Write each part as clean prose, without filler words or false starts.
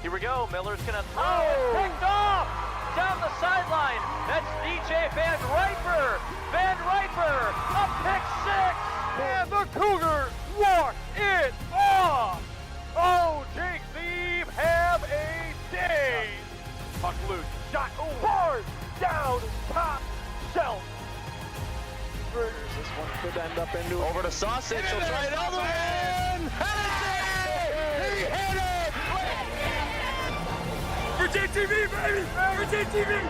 Here we go. Miller's going to throw. Oh. Picked off down the sideline. That's DJ Van Riper. Van Riper, a pick six. And the Cougars walk it off. Oh, JTV have a day. Puck loose. Shot hard down top shelf. This one could end up into over to Sausage. He'll try another one. He hit it. For JTV, baby! For JTV!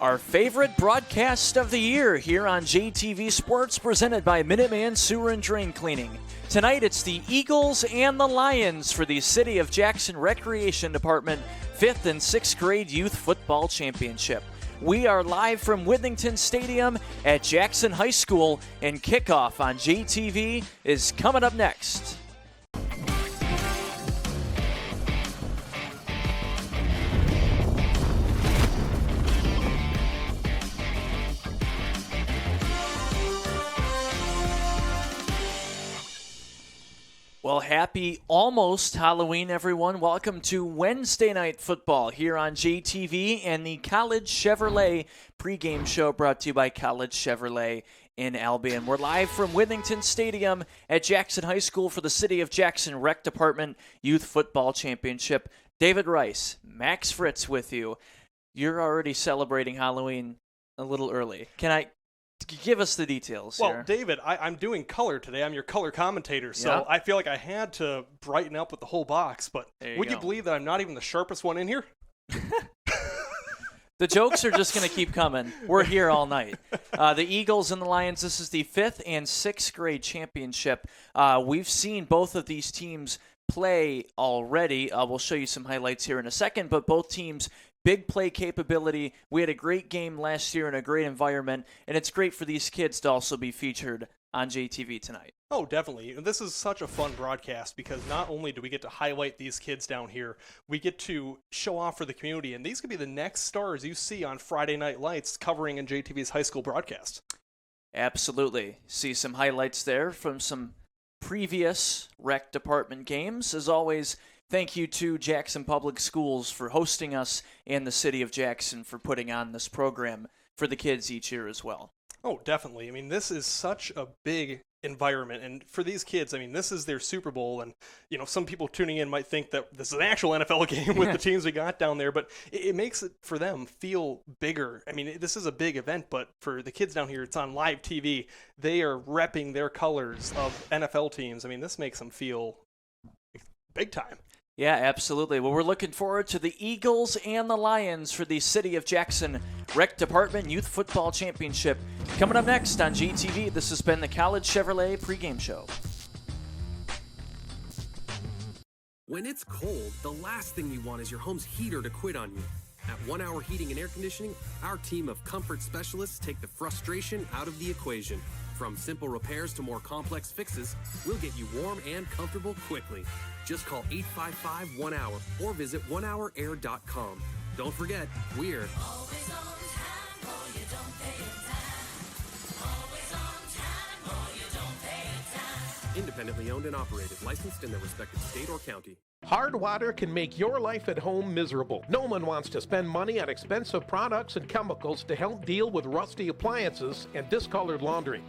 Our favorite broadcast of the year here on JTV Sports, presented by Minuteman Sewer and Drain Cleaning. Tonight it's the Eagles and the Lions for the City of Jackson Recreation Department 5th and 6th grade youth football championship. We are live from Withington Stadium at Jackson High School, and kickoff on JTV is coming up next. Well, happy almost Halloween, everyone. Welcome to Wednesday Night Football here on JTV and the College Chevrolet pregame show brought to you by College Chevrolet in Albion. We're live from Withington Stadium at Jackson High School for the City of Jackson Rec Department Youth Football Championship. David Rice, Max Fritz with you. You're already celebrating Halloween a little early. Give us the details here. Well, David, I'm doing color today. I'm your color commentator, so I feel like I had to brighten up with the whole box. But would you believe that I'm not even the sharpest one in here? The jokes are just going to keep coming. We're here all night. The Eagles and the Lions, this is the 5th and 6th grade championship. We've seen both of these teams play already. We'll show you some highlights here in a second, but both teams big play capability. We had a great game last year in a great environment, and it's great for these kids to also be featured on JTV tonight. Oh, definitely. This is such a fun broadcast because not only do we get to highlight these kids down here, we get to show off for the community, and these could be the next stars you see on Friday Night Lights covering in JTV's high school broadcast. Absolutely. See some highlights there from some previous rec department games. As always, thank you to Jackson Public Schools for hosting us and the City of Jackson for putting on this program for the kids each year as well. Oh, definitely. I mean, this is such a big environment, and for these kids, I mean, this is their Super Bowl, and, you know, some people tuning in might think that this is an actual NFL game with the teams we got down there, but it makes it, for them, feel bigger. I mean, this is a big event, but for the kids down here, it's on live TV. They are repping their colors of NFL teams. I mean, this makes them feel big time. Yeah, absolutely. Well, we're looking forward to the Eagles and the Lions for the City of Jackson Rec Department Youth Football Championship. Coming up next on GTV, this has been the College Chevrolet pregame show. When it's cold, the last thing you want is your home's heater to quit on you. At 1 Hour Heating and Air Conditioning, our team of comfort specialists take the frustration out of the equation. From simple repairs to more complex fixes, we'll get you warm and comfortable quickly. Just call 855-1HOUR or visit onehourair.com. Don't forget, we're always on time or you don't pay it time. Always on time or you don't pay it time. independently owned and operated, licensed in their respective state or county. Hard water can make your life at home miserable. No one wants to spend money on expensive products and chemicals to help deal with rusty appliances and discolored laundry.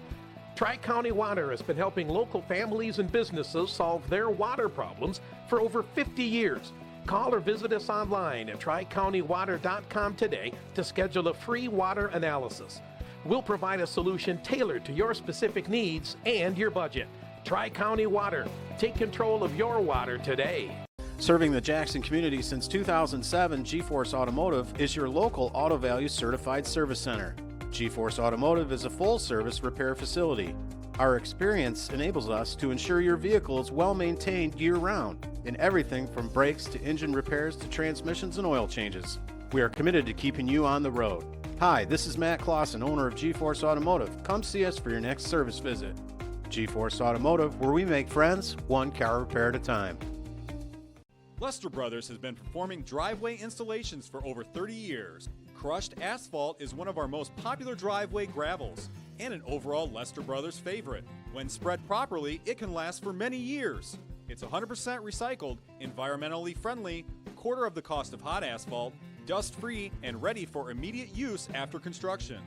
Tri-County Water has been helping local families and businesses solve their water problems for over 50 years. Call or visit us online at tricountywater.com today to schedule a free water analysis. We'll provide a solution tailored to your specific needs and your budget. Tri-County Water. Take control of your water today. Serving the Jackson community since 2007, G-Force Automotive is your local Auto Value Certified Service Center. G-Force Automotive is a full-service repair facility. Our experience enables us to ensure your vehicle is well-maintained year-round in everything from brakes to engine repairs to transmissions and oil changes. We are committed to keeping you on the road. Hi, this is Matt Clausen, owner of G-Force Automotive. Come see us for your next service visit. G-Force Automotive, where we make friends one car repair at a time. Lester Brothers has been performing driveway installations for over 30 years. Crushed asphalt is one of our most popular driveway gravels. and an overall Lester Brothers favorite. When spread properly, it can last for many years. It's 100% recycled, environmentally friendly, quarter of the cost of hot asphalt, dust-free, and ready for immediate use after construction.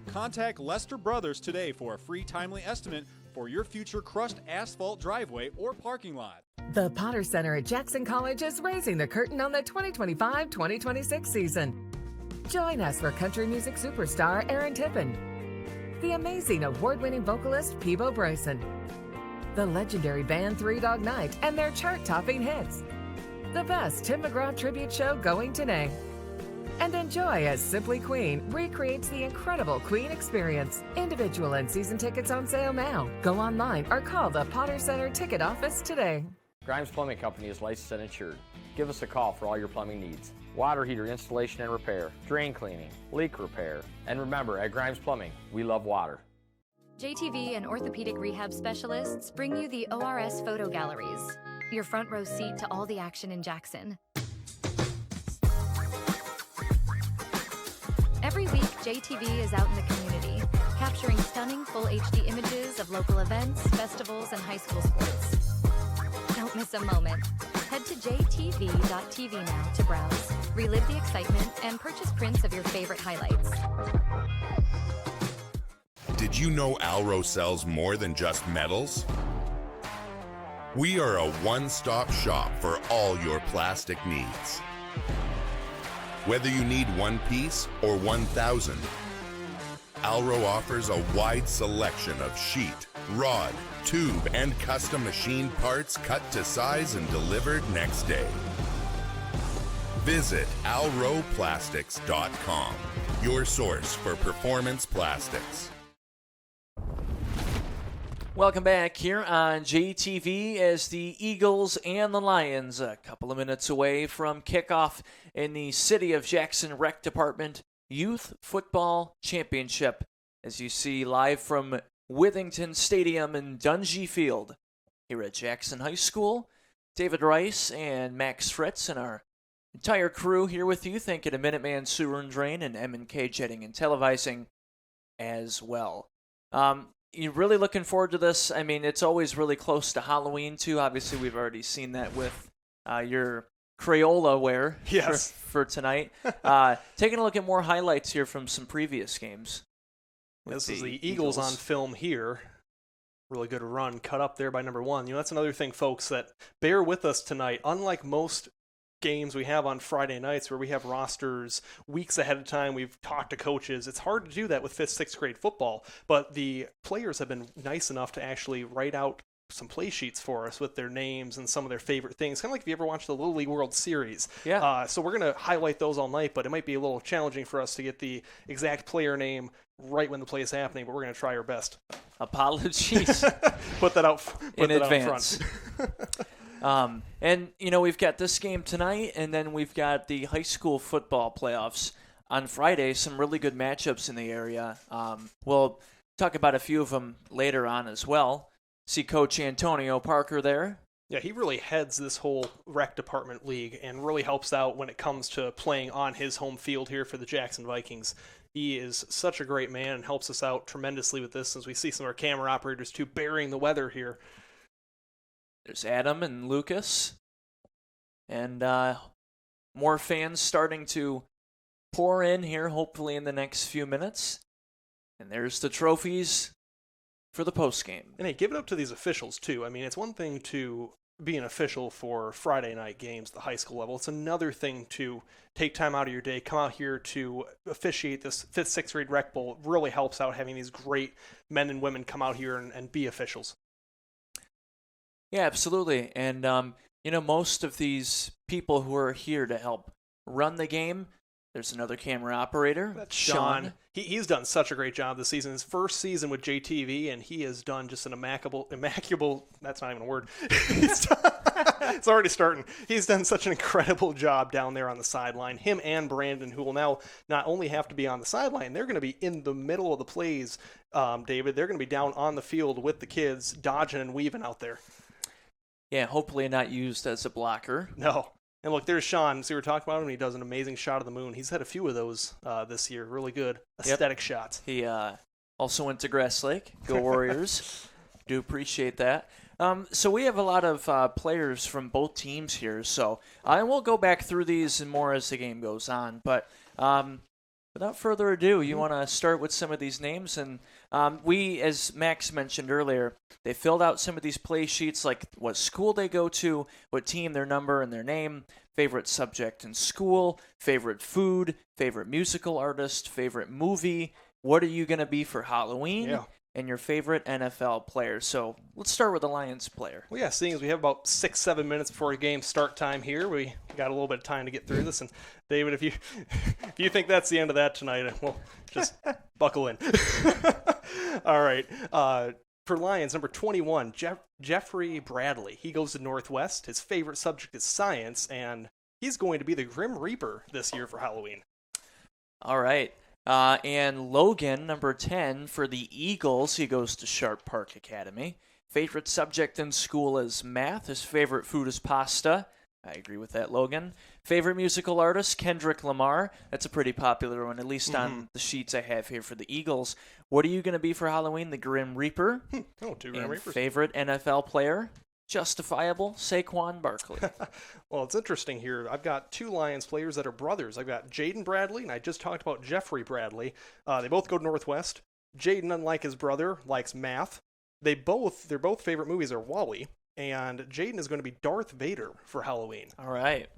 Contact Lester Brothers today for a free timely estimate for your future crushed asphalt driveway or parking lot. The Potter Center at Jackson College is raising the curtain on the 2025-2026 season. Join us for country music superstar Aaron Tippin, the amazing award-winning vocalist Peebo Bryson, the legendary band Three Dog Night and their chart-topping hits, the best Tim McGraw tribute show going today, and enjoy as Simply Queen recreates the incredible Queen experience. Individual and season tickets on sale now. Go online or call the Potter Center ticket office today. Grimes Plumbing Company is licensed and insured. Give us a call for all your plumbing needs. Water heater installation and repair, drain cleaning, leak repair. And remember, at Grimes Plumbing, we love water. JTV and orthopedic rehab specialists bring you the ORS photo galleries, your front row seat to all the action in Jackson. Every week, JTV is out in the community, capturing stunning full HD images of local events, festivals, and high school sports. Don't miss a moment. Head to jtv.tv now to browse, relive the excitement, and purchase prints of your favorite highlights. Did you know Alro sells more than just metals? We are a one-stop shop for all your plastic needs. Whether you need one piece or 1,000, Alro offers a wide selection of sheet, rod, tube, and custom machined parts cut to size and delivered next day. Visit alroplastics.com, your source for performance plastics. Welcome back here on JTV as the Eagles and the Lions a couple of minutes away from kickoff in the City of Jackson Rec Department Youth Football Championship, as you see live from Withington Stadium in Dungy Field here at Jackson High School. David Rice and Max Fritz and our entire crew here with you. Thank you to Minuteman Sewer and Drain and M&K Jetting and Televising as well. You're really looking forward to this. I mean, it's always really close to Halloween, too. Obviously, we've already seen that with your Crayola wear for tonight. Taking a look at more highlights here from some previous games. This is the Eagles on film here. Really good run cut up there by number 1. You know, that's another thing, folks, that bear with us tonight. Unlike most games we have on Friday nights where we have rosters weeks ahead of time, we've talked to coaches. It's hard to do that with 5th, 6th grade football, but the players have been nice enough to actually write out some play sheets for us with their names and some of their favorite things. Kind of like if you ever watched the Little League World Series. Yeah. So we're going to highlight those all night, but it might be a little challenging for us to get the exact player name right when the play is happening, but we're going to try our best. Apologies. Put that out in advance. And, you know, we've got this game tonight, and then we've got the high school football playoffs on Friday. Some really good matchups in the area. We'll talk about a few of them later on as well. See Coach Antonio Parker there. Yeah, he really heads this whole rec department league and really helps out when it comes to playing on his home field here for the Jackson Vikings. He is such a great man and helps us out tremendously with this, as we see some of our camera operators, too, bearing the weather here. There's Adam and Lucas. And more fans starting to pour in here, hopefully in the next few minutes. And there's the trophies for the postgame. And hey, give it up to these officials, too. I mean, it's one thing to be an official for Friday night games at the high school level. It's another thing to take time out of your day, come out here to officiate this 5th, 6th grade rec bowl. It really helps out having these great men and women come out here and be officials. Yeah, absolutely. And, you know, most of these people who are here to help run the game, there's another camera operator. That's Sean. He's done such a great job this season. His first season with JTV, and he has done just an immaculate, that's not even a word. It's already starting. He's done such an incredible job down there on the sideline. Him and Brandon, who will now not only have to be on the sideline, they're going to be in the middle of the plays, David. They're going to be down on the field with the kids, dodging and weaving out there. Yeah, hopefully not used as a blocker. No. And look, there's Sean. See, we're talking about him. He does an amazing shot of the moon. He's had a few of those this year. Really good aesthetic shots. He Also went to Grass Lake. Go Warriors. Do appreciate that. So we have a lot of players from both teams here. So and we'll go back through these and more as the game goes on. But without further ado, you want to start with some of these names. And we, as Max mentioned earlier, they filled out some of these play sheets, like what school they go to, what team, their number, and their name, favorite subject in school, favorite food, favorite musical artist, favorite movie, what are you going to be for Halloween, and your favorite NFL player. So let's start with the Lions player. Well, yeah, seeing as we have about 6-7 minutes before game start time here, we got a little bit of time to get through this. And David, if you think that's the end of that tonight, well, just buckle in. All right. For Lions, number 21, Jeffrey Bradley. He goes to Northwest. His favorite subject is science, and he's going to be the Grim Reaper this year for Halloween. All right. And Logan, number 10, for the Eagles, he goes to Sharp Park Academy. Favorite subject in school is math. His favorite food is pasta. I agree with that, Logan. Favorite musical artist, Kendrick Lamar. That's a pretty popular one, at least on the sheets I have here for the Eagles. What are you going to be for Halloween? The Grim Reaper. Two Grim Reapers. Favorite NFL player? Justifiable, Saquon Barkley. Well, it's interesting here. I've got two Lions players that are brothers. I've got Jaden Bradley, and I just talked about Jeffrey Bradley. They both go to Northwest. Jaden, unlike his brother, likes math. Their both favorite movies are Wall-E, and Jaden is going to be Darth Vader for Halloween. All right.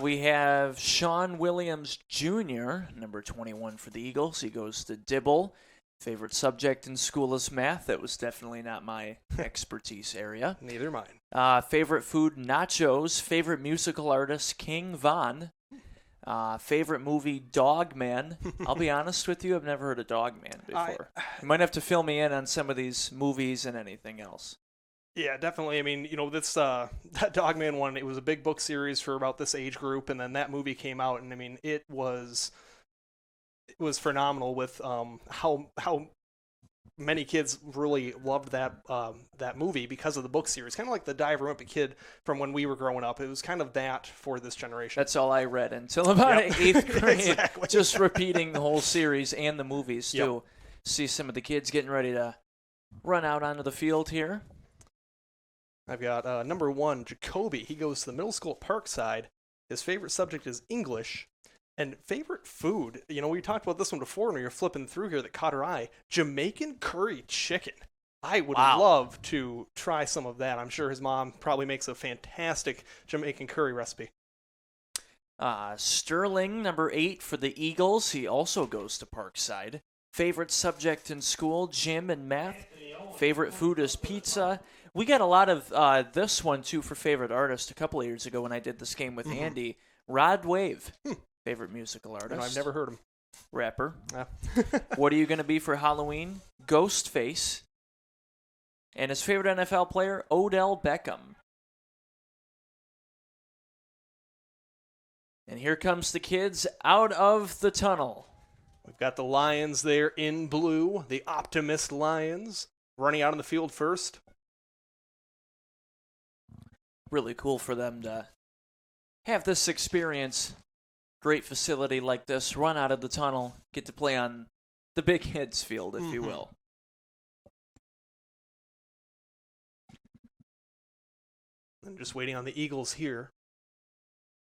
We have Sean Williams Jr., number 21 for the Eagles. He goes to Dibble. Favorite subject in school is math. That was definitely not my expertise area. Neither mine. Favorite food, nachos. Favorite musical artist, King Von. Favorite movie, Dogman. I'll be honest with you, I've never heard of Dogman before. You might have to fill me in on some of these movies and anything else. Yeah, definitely. I mean, this that Dogman one, it was a big book series for about this age group, and then that movie came out, and I mean, it was phenomenal with how many kids really loved that movie because of the book series. Kind of like the Diver Olympic Kid from when we were growing up. It was kind of that for this generation. That's all I read until about 8th grade. Exactly. Just repeating the whole series and the movies, too. See some of the kids getting ready to run out onto the field here. I've got number 1, Jacoby. He goes to the middle school at Parkside. His favorite subject is English. And favorite food, we talked about this one before when we were flipping through here that caught our eye, Jamaican curry chicken. I would love to try some of that. I'm sure his mom probably makes a fantastic Jamaican curry recipe. Sterling, number 8 for the Eagles. He also goes to Parkside. Favorite subject in school, gym and math. Favorite food is pizza. We got a lot of this one, too, for favorite artist a couple of years ago when I did this game with Andy. Rod Wave. Favorite musical artist. I've never heard him. Rapper. What are you going to be for Halloween? Ghostface. And his favorite NFL player, Odell Beckham. And here comes the kids out of the tunnel. We've got the Lions there in blue, the Optimist Lions, running out on the field first. Really cool for them to have this experience. Great facility like this, run out of the tunnel, get to play on the big kids field, if you will. I'm just waiting on the Eagles here.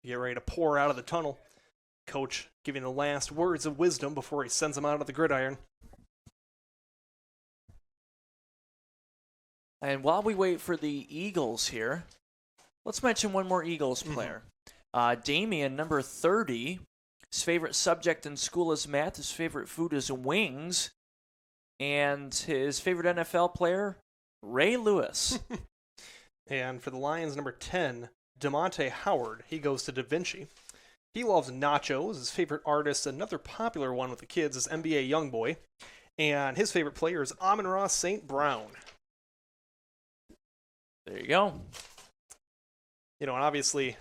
Get ready to pour out of the tunnel. Coach giving the last words of wisdom before he sends them out of the gridiron. And while we wait for the Eagles here, let's mention one more Eagles player. Damian, number 30. His favorite subject in school is math. His favorite food is wings. And his favorite NFL player, Ray Lewis. And for the Lions, number 10, DeMonte Howard. He goes to Da Vinci. He loves nachos. His favorite artist, another popular one with the kids, is NBA Youngboy. And his favorite player is Amon-Ra St. Brown. There you go. And obviously,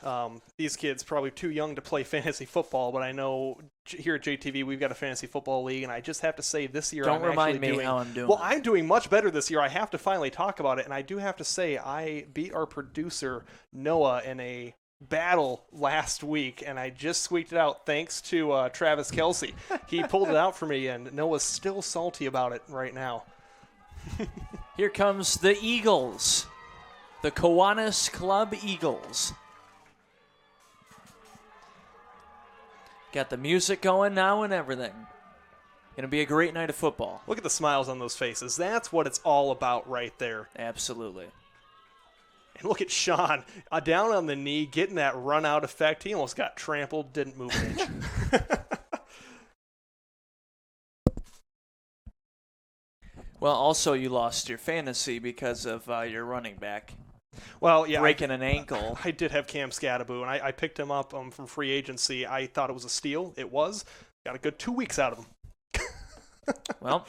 these kids probably too young to play fantasy football, but I know here at JTV we've got a fantasy football league, and I just have to say this year Don't remind me how I'm doing. Well, I'm doing much better this year. I have to finally talk about it, and I do have to say I beat our producer, Noah, in a battle last week, and I just squeaked it out thanks to Travis Kelsey. He pulled it out for me, and Noah's still salty about it right now. Here comes the Eagles, the Kiwanis Club Eagles. Got the music going now and everything. Going to be a great night of football. Look at the smiles on those faces. That's what it's all about right there. Absolutely. And look at Sean down on the knee, getting that run-out effect. He almost got trampled, didn't move an inch. Well, also you lost your fantasy because of your running back. Well, yeah, breaking an ankle. I did have Cam Scadaboo, and I picked him up from free agency. I thought it was a steal. It was. Got a good 2 weeks out of him. Well,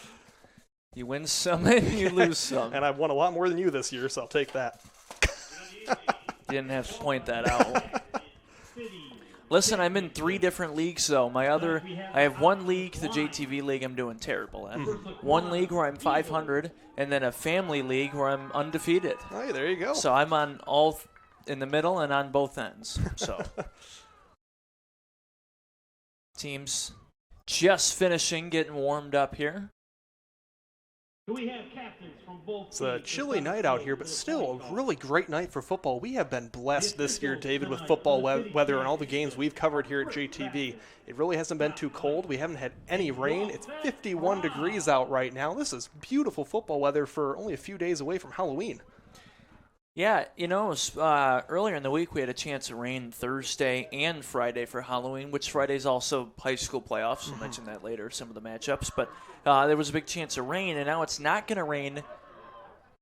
you win some and you lose some. And I've won a lot more than you this year, so I'll take that. Didn't have to point that out. Listen, I'm in 3 different leagues, though. I have one league, the JTV league, I'm doing terrible at. One league where I'm 500, and then a family league where I'm undefeated. Oh, yeah, there you go. So I'm on all in the middle and on both ends. So teams just finishing, getting warmed up here. We have captains from both it's a chilly night out here, but still a really great night for football. We have been blessed this year, David, with football weather and all the games we've covered here at JTV. It really hasn't been too cold. We haven't had any rain. It's 51 degrees out right now. This is beautiful football weather for only a few days away from Halloween. Yeah, it was, earlier in the week we had a chance of rain Thursday and Friday for Halloween, which Friday's also high school playoffs. We'll mention that later, some of the matchups. But there was a big chance of rain, and now it's not going to rain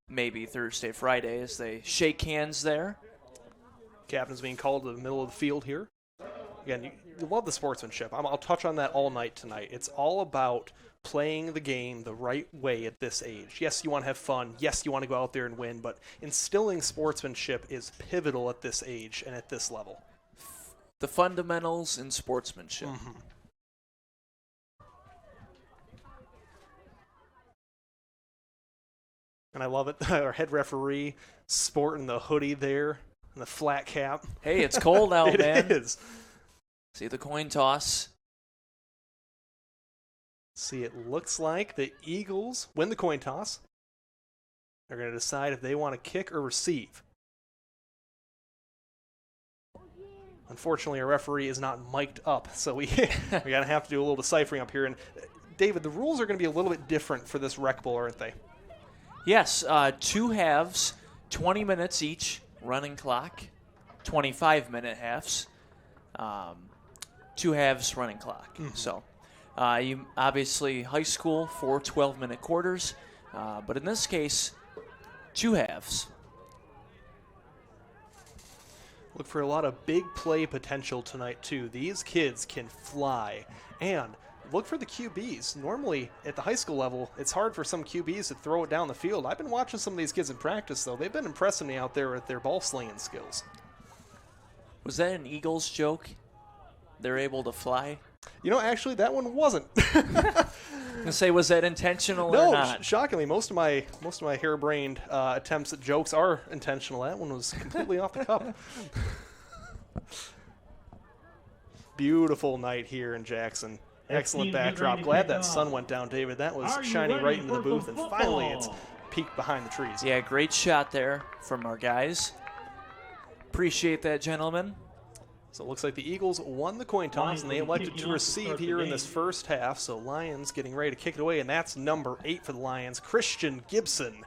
maybe Thursday, Friday as they shake hands there. Captain's being called to the middle of the field here. Again, you love the sportsmanship. I'll touch on that all night tonight. It's all about playing the game the right way at this age. Yes, you want to have fun. Yes, you want to go out there and win, but instilling sportsmanship is pivotal at this age and at this level. The fundamentals in sportsmanship. And I love it. Our head referee sporting the hoodie there and the flat cap. Hey, it's cold out, man. It is. See the coin toss. See, it looks like the Eagles win the coin toss. They're going to decide if they want to kick or receive. Unfortunately, our referee is not mic'd up, so we got to have to do a little deciphering up here. And David, the rules are going to be a little bit different for this rec bowl, aren't they? Yes, 2 halves, 20 minutes each, running clock, 25-minute halves, 2 halves, running clock. So you obviously high school, 4 12-minute quarters, but in this case, 2 halves. Look for a lot of big play potential tonight, too. These kids can fly. And look for the QBs. Normally, at the high school level, it's hard for some QBs to throw it down the field. I've been watching some of these kids in practice, though. They've been impressing me out there with their ball slinging skills. Was that an Eagles joke? They're able to fly? You know, actually, that one wasn't. I was going to say, was that intentional or not? Shockingly, most of my harebrained attempts at jokes are intentional. That one was completely off the cuff. Beautiful night here in Jackson. Excellent backdrop. Glad that sun went down, David. That was shining right into the booth, and finally it's peeked behind the trees. Yeah, great shot there from our guys. Appreciate that, gentlemen. So it looks like the Eagles won the coin toss, and they elected to receive here in this first half. So Lions getting ready to kick it away, and that's number 8 for the Lions, Christian Gibson.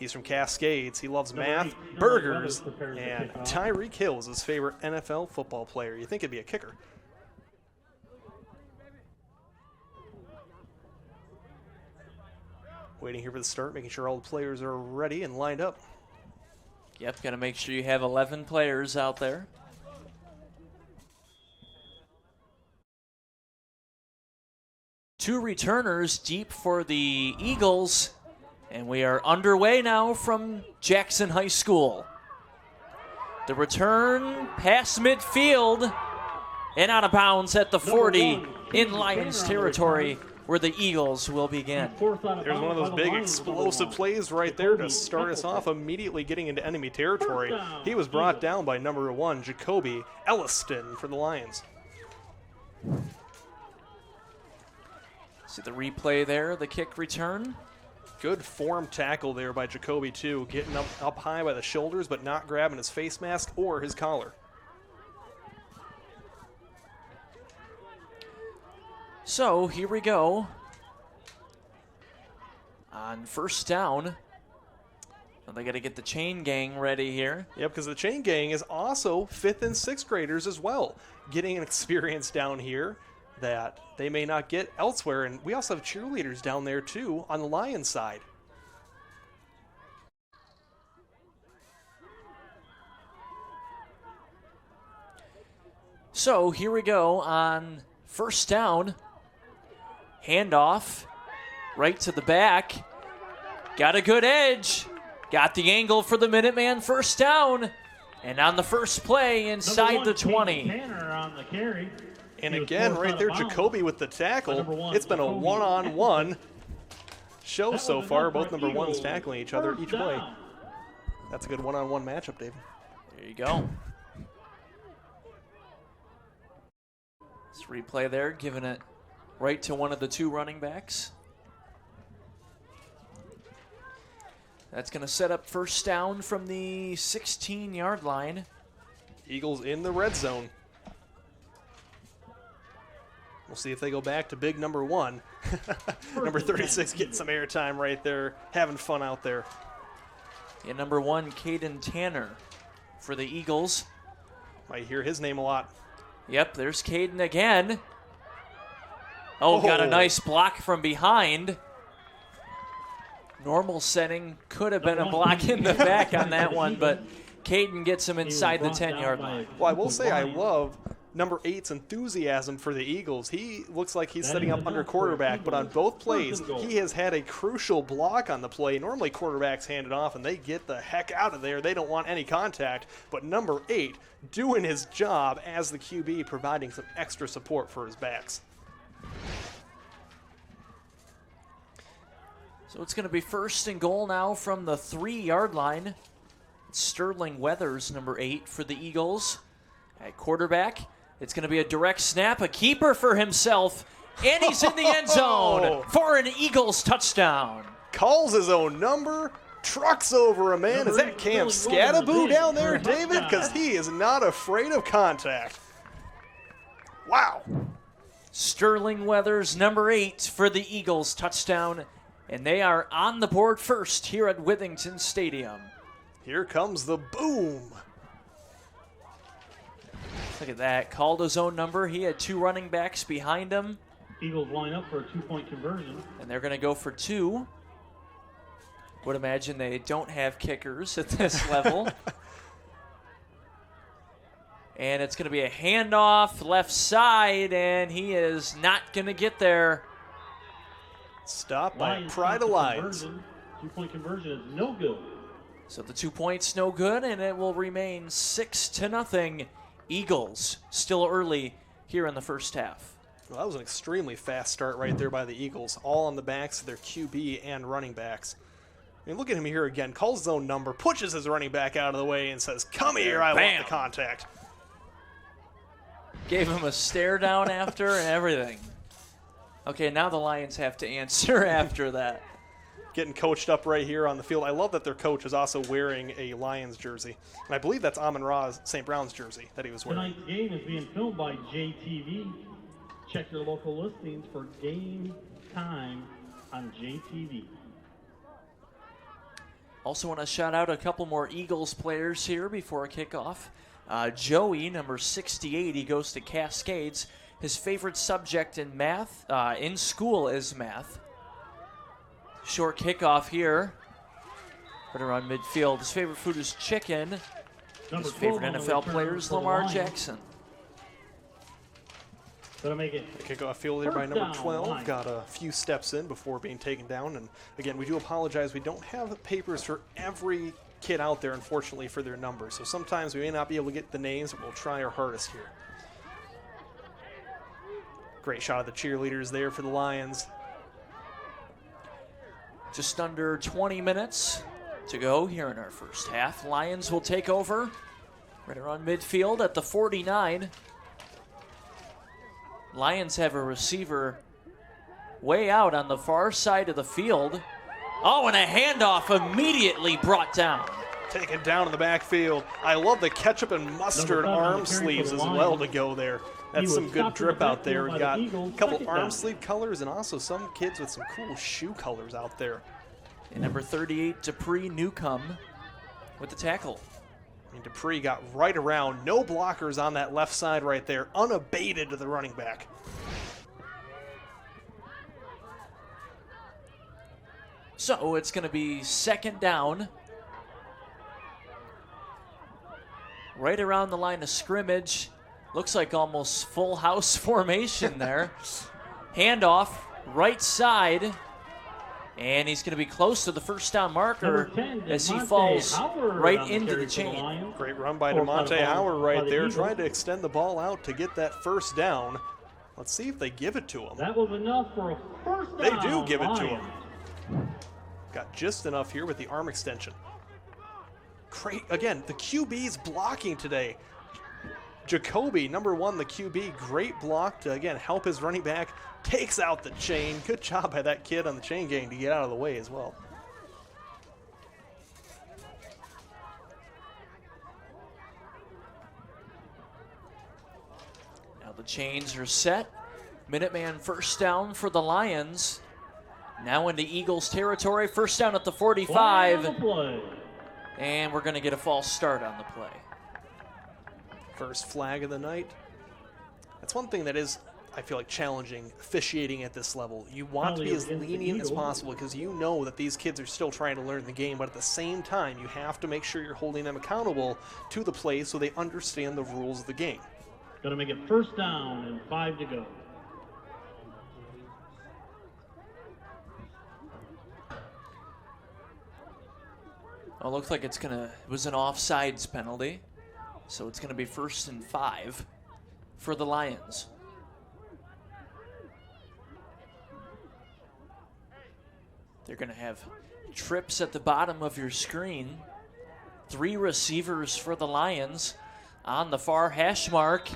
He's from Cascades. He loves math, burgers, and Tyreek Hill is his favorite NFL football player. You think it'd be a kicker. Waiting here for the start, making sure all the players are ready and lined up. Yep, got to make sure you have 11 players out there. Two returners deep for the Eagles, and we are underway now from Jackson High School. The return past midfield and out of bounds at the 40 in Lions territory where the Eagles will begin. There's one of those big explosive plays right there to start us off, immediately getting into enemy territory. He was brought down by number 1, Jacoby Elliston for the Lions. See the replay there, the kick return. Good form tackle there by Jacoby, too. Getting up high by the shoulders, but not grabbing his face mask or his collar. So here we go. On first down. Well, they got to get the chain gang ready here. Yep, because the chain gang is also 5th and 6th graders as well, getting an experience down here that they may not get elsewhere. And we also have cheerleaders down there, too, on the Lions side. So here we go on first down. Handoff right to the back. Got a good edge. Got the angle for the Minuteman first down. And on the first play inside the 20. Tanner on the carry. And again, right there, Jacoby with the tackle. It's been a one-on-one show so far. Both number 1s tackling each other each way. That's a good one-on-one matchup, David. There you go. This replay there, giving it right to one of the 2 running backs. That's going to set up first down from the 16-yard line. Eagles in the red zone. We'll see if they go back to big number 1. Number 36 getting some airtime right there, having fun out there. Yeah, number 1, Caden Tanner for the Eagles. Might hear his name a lot. Yep, there's Caden again. Oh, got a nice block from behind. Normal setting could have been a block in the back on that one, but Caden gets him inside the 10-yard line. Well, I will say I love number 8's enthusiasm for the Eagles. He looks like he's setting up under quarterback, but on both plays, he has had a crucial block on the play. Normally quarterbacks hand it off and they get the heck out of there. They don't want any contact, but number 8 doing his job as the QB, providing some extra support for his backs. So it's going to be first and goal now from the 3-yard line. Sterling Weathers, number 8 for the Eagles. At quarterback, it's going to be a direct snap, a keeper for himself, and he's in the end zone for an Eagles touchdown. Calls his own number, trucks over a man. Is that Cam Scattaboo down there, David? Because he is not afraid of contact. Wow. Sterling Weathers, number 8 for the Eagles touchdown. And they are on the board first here at Withington Stadium. Here comes the boom. Look at that. Called his own number. He had 2 running backs behind him. Eagles line up for a 2-point conversion. And they're going to go for 2. Would imagine they don't have kickers at this level. And it's going to be a handoff left side, and he is not going to get there. Stopped by Pride of Lions. 2-point conversion is no good. So the 2 points no good, and it will remain 6-0. Eagles still early here in the first half. Well, that was an extremely fast start right there by the Eagles, all on the backs of their QB and running backs. I mean, look at him here again. Calls his own number, pushes his running back out of the way, and says, "Come here, I want the contact." Gave him a stare down after and everything. Okay, now the Lions have to answer after that. Getting coached up right here on the field. I love that their coach is also wearing a Lions jersey. And I believe that's Amon-Ra's St. Brown's jersey that he was wearing. Tonight's game is being filmed by JTV. Check your local listings for game time on JTV. Also want to shout out a couple more Eagles players here before kickoff. Joey, number 68, he goes to Cascades. His favorite subject in math, in school, is math. Short kickoff here. Right around midfield. His favorite food is chicken. His favorite NFL player is Lamar Jackson. Gonna make it. The kickoff field there by number 12. Got a few steps in before being taken down. And again, we do apologize. We don't have papers for every kid out there, unfortunately, for their numbers. So sometimes we may not be able to get the names, but we'll try our hardest here. Great shot of the cheerleaders there for the Lions. Just under 20 minutes to go here in our first half. Lions will take over right around midfield at the 49. Lions have a receiver way out on the far side of the field. Oh, and a handoff immediately brought down. Taken down in the backfield. I love the ketchup and mustard arm sleeves as well to go there. That's some good drip out there. We've got a couple arm sleeve colors and also some kids with some cool shoe colors out there. And number 38, Dupree Newcomb with the tackle. And Dupree got right around. No blockers on that left side right there. Unabated to the running back. So it's going to be second down. Right around the line of scrimmage. Looks like almost full house formation there. Handoff, right side. And he's going to be close to the first down marker as he falls right into the chain. Great run by DeMonte Howard right there, trying to extend the ball out to get that first down. Let's see if they give it to him. That was enough for a first down. They do give it to him. Got just enough here with the arm extension. Great, again, the QB's blocking today. Jacoby, number 1, the QB, great block to, again, help his running back. Takes out the chain. Good job by that kid on the chain gang to get out of the way as well. Now the chains are set. Minuteman first down for the Lions. Now into Eagles territory. First down at the 45. And we're going to get a false start on the play. First flag of the night. That's one thing that is, I feel like, challenging officiating at this level. You want to be as lenient as possible because you know that these kids are still trying to learn the game, but at the same time, you have to make sure you're holding them accountable to the play so they understand the rules of the game. Going to make it first down and 5 to go. Oh, looks like it was an offsides penalty. So it's going to be 1st and 5 for the Lions. They're going to have trips at the bottom of your screen. 3 receivers for the Lions on the far hash mark.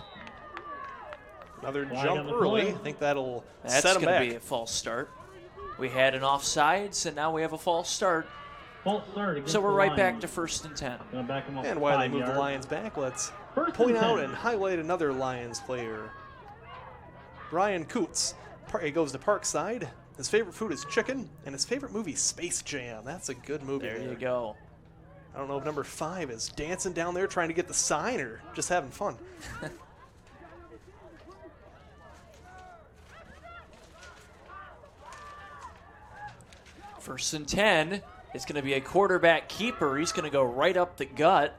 Another jump early. I think that'll That's set them back. That's going to be a false start. We had an offsides, and now we have a false start. So we're right back to 1st and 10. And while they move the Lions back, let's point out and highlight another Lions player. Brian Coots. He goes to Parkside. His favorite food is chicken, and his favorite movie, Space Jam. That's a good movie. There you go. I don't know if number 5 is dancing down there trying to get the sign or just having fun. First and 10. It's going to be a quarterback keeper. He's going to go right up the gut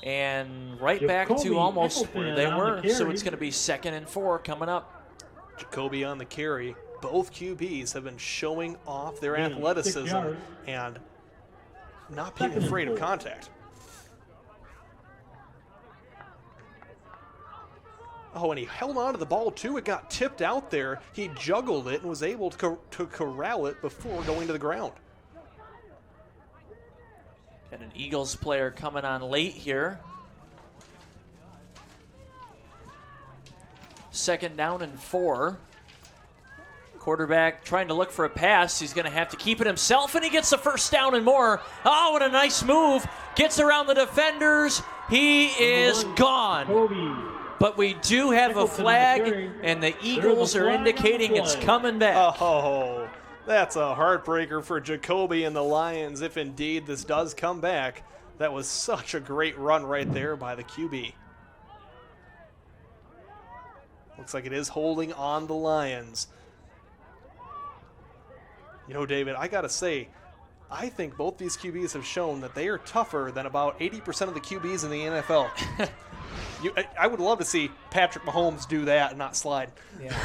and right back to almost where they were. So it's going to be 2nd and 4 coming up. Jacoby on the carry. Both QBs have been showing off their athleticism and not being afraid of contact. Oh, and he held on to the ball, too. It got tipped out there. He juggled it and was able to corral it before going to the ground. Got an Eagles player coming on late here. 2nd down and 4. Quarterback trying to look for a pass. He's going to have to keep it himself, and he gets the first down and more. Oh, what a nice move. Gets around the defenders. He is gone. But we do have a flag, and the Eagles are indicating it's coming back. Oh, that's a heartbreaker for Jacoby and the Lions if indeed this does come back. That was such a great run right there by the QB. Looks like it is holding on the Lions. You know, David, I got to say, I think both these QBs have shown that they are tougher than about 80% of the QBs in the NFL. I would love to see Patrick Mahomes do that and not slide. Yeah.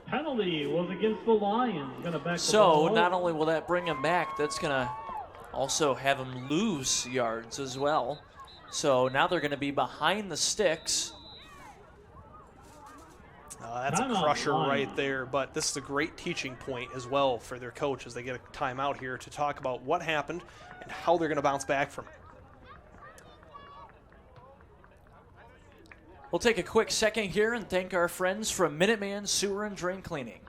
Penalty was against the Lions. Gonna back so not only will that bring him back, that's going to also have him lose yards as well. So now they're going to be behind the sticks. That's a crusher right there, but this is a great teaching point as well for their coach as they get a timeout here to talk about what happened and how they're going to bounce back from it. We'll take a quick second here and thank our friends from Minuteman Sewer and Drain Cleaning.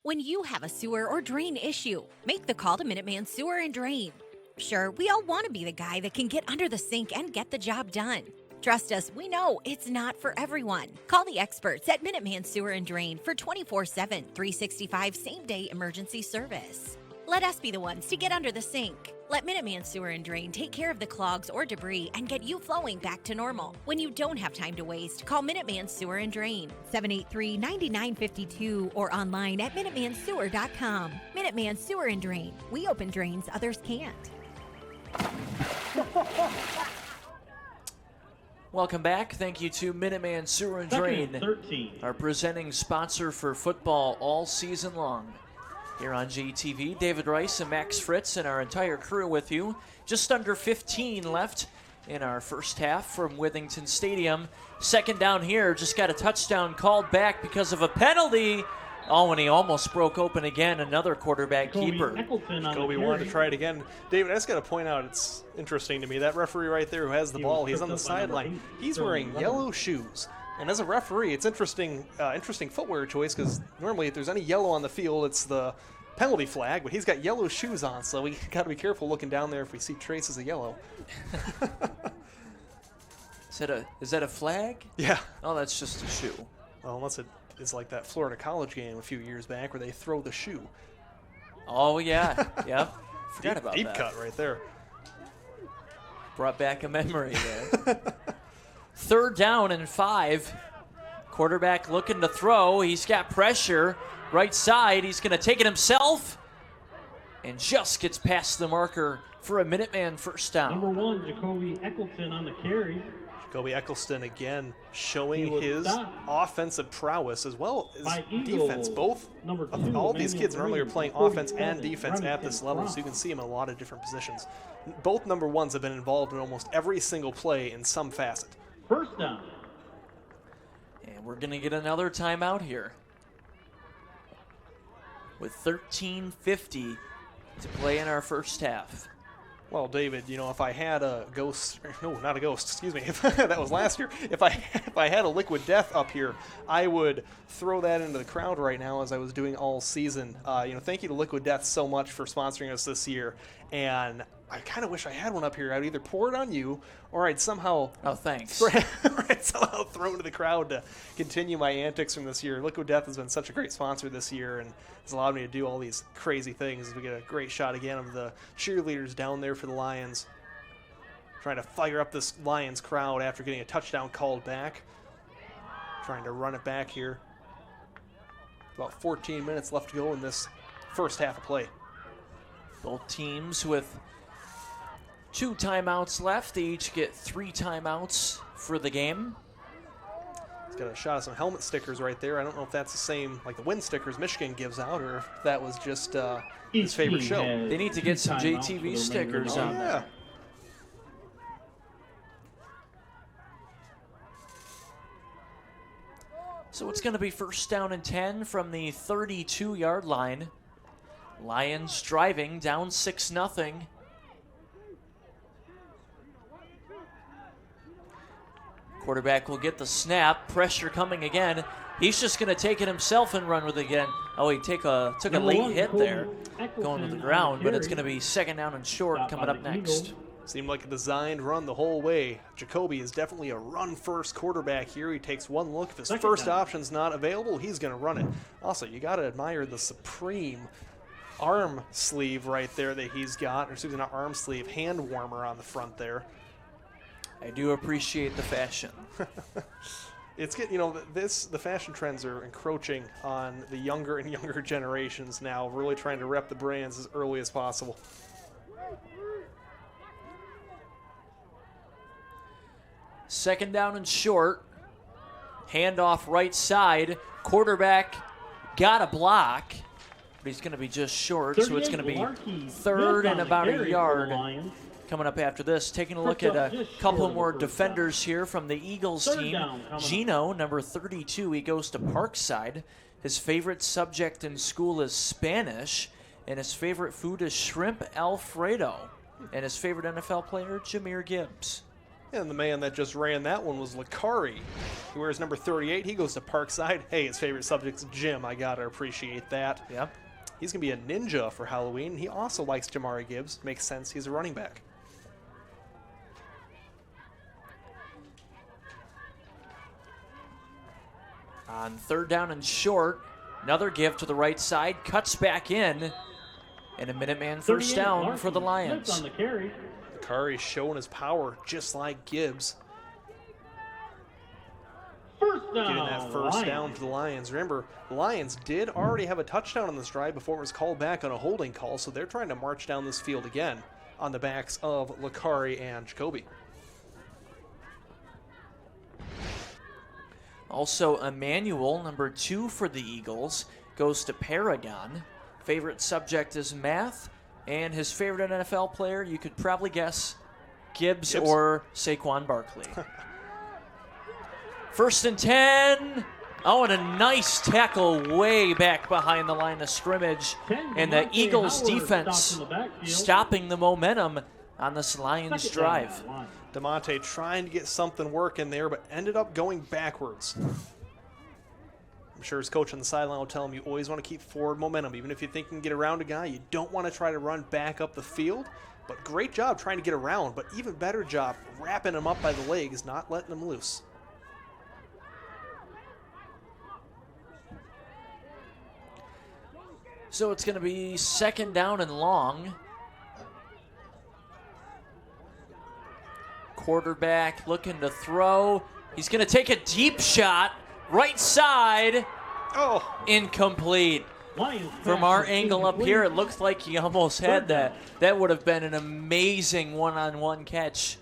When you have a sewer or drain issue, make the call to Minuteman Sewer and Drain. Sure, we all want to be the guy that can get under the sink and get the job done. Trust us, we know it's not for everyone. Call the experts at Minuteman Sewer and Drain for 24/7, 365 same-day emergency service. Let us be the ones to get under the sink. Let Minuteman Sewer and Drain take care of the clogs or debris and get you flowing back to normal. When you don't have time to waste, call Minuteman Sewer and Drain, 783-9952 or online at MinutemanSewer.com. Minuteman Sewer and Drain. We open drains others can't. Welcome back. Thank you to Minuteman Sewer and Drain, our presenting sponsor for football all season long. Here on JTV, David Rice and Max Fritz and our entire crew with you. Just under 15 left in our first half from Withington Stadium. Second down here, just got a touchdown called back because of a penalty. Oh, and he almost broke open again, another quarterback keeper. Kobe wanted to try it again. David, I just got to point out, it's interesting to me, that referee right there who has the ball, he's on the sideline. He's wearing yellow shoes. And as a referee, it's interesting footwear choice because normally if there's any yellow on the field, it's the penalty flag, but he's got yellow shoes on, so we got to be careful looking down there if we see traces of yellow. Is that a flag? Yeah. Oh, that's just a shoe. Well, unless it is like that Florida college game a few years back where they throw the shoe. Oh, yeah. Yep. Forgot about deep that. Deep cut right there. Brought back a memory there. Third down and 5. Quarterback looking to throw. He's got pressure. Right side. He's going to take it himself. And just gets past the marker for a Minuteman first down. Number 1, Jacoby Eccleston on the carry. Jacoby Eccleston again showing his offensive prowess as well as defense. Both all these kids normally are playing offense and defense at this level, so you can see them in a lot of different positions. Both number 1s have been involved in almost every single play in some facet. First down. And we're going to get another timeout here with 13:50 to play in our first half. Well, David, if I had a ghost, no, not a ghost, excuse me, that was last year. If I had a Liquid Death up here, I would throw that into the crowd right now as I was doing all season. Thank you to Liquid Death so much for sponsoring us this year. And I kind of wish I had one up here. I'd either pour it on you or I'd somehow thanks. somehow throw it into the crowd to continue my antics from this year. Liquid Death has been such a great sponsor this year and has allowed me to do all these crazy things. We get a great shot again of the cheerleaders down there for the Lions, trying to fire up this Lions crowd after getting a touchdown called back. Trying to run it back here. About 14 minutes left to go in this first half of play. Both teams with 2 timeouts left. They each get 3 timeouts for the game. He's got a shot of some helmet stickers right there. I don't know if that's the same, like the win stickers Michigan gives out, or if that was just his favorite show. They need to get some JTV stickers on there. So it's going to be first down and 10 from the 32-yard line. Lions driving down 6-0. Quarterback will get the snap. Pressure coming again. He's just going to take it himself and run with it again. Oh, he took a late hit there going to the ground, but it's going to be second down and short coming up next. Seemed like a designed run the whole way. Jacoby is definitely a run-first quarterback here. He takes one look. If his first option's not available, he's going to run it. Also, you got to admire the supreme arm sleeve right there that he's got, or excuse me, not arm sleeve, hand warmer on the front there. I do appreciate the fashion. It's getting, the fashion trends are encroaching on the younger and younger generations now, really trying to rep the brands as early as possible. Second down and short. Handoff right side. Quarterback got a block, but he's going to be just short, so it's going to be third and about a yard coming up after this. Taking a look at a couple more defenders here from the Eagles team. Gino, number 32, he goes to Parkside. His favorite subject in school is Spanish, and his favorite food is shrimp Alfredo. And his favorite NFL player, Jahmyr Gibbs. And the man that just ran that one was Lakari. He wears number 38. He goes to Parkside. Hey, his favorite subject's gym. I gotta appreciate that. Yep. He's gonna be a ninja for Halloween. He also likes Jahmyr Gibbs. Makes sense. He's a running back. On third down and short, another give to the right side, cuts back in, and a Minuteman first down for the Lions. On the carry. Lakari's showing his power just like Gibbs. First down. Getting that first down for the Lions. Remember, the Lions did already have a touchdown on this drive before it was called back on a holding call, so they're trying to march down this field again on the backs of Lakari and Jacoby. Also, Emmanuel, number 2 for the Eagles, goes to Paragon. Favorite subject is math, and his favorite NFL player, you could probably guess, Gibbs. Or Saquon Barkley. First and 10. Oh, and a nice tackle way back behind the line of scrimmage. And the Eagles defense stopping the momentum on this Lions drive. DeMonte trying to get something working there, but ended up going backwards. I'm sure his coach on the sideline will tell him you always want to keep forward momentum. Even if you think you can get around a guy, you don't want to try to run back up the field. But great job trying to get around, but even better job wrapping him up by the legs, not letting him loose. So it's going to be second down and long. Quarterback looking to throw. He's going to take a deep shot. Right side. Oh. Incomplete. From our angle up here, it looked like he almost had that. That would have been an amazing one-on-one catch.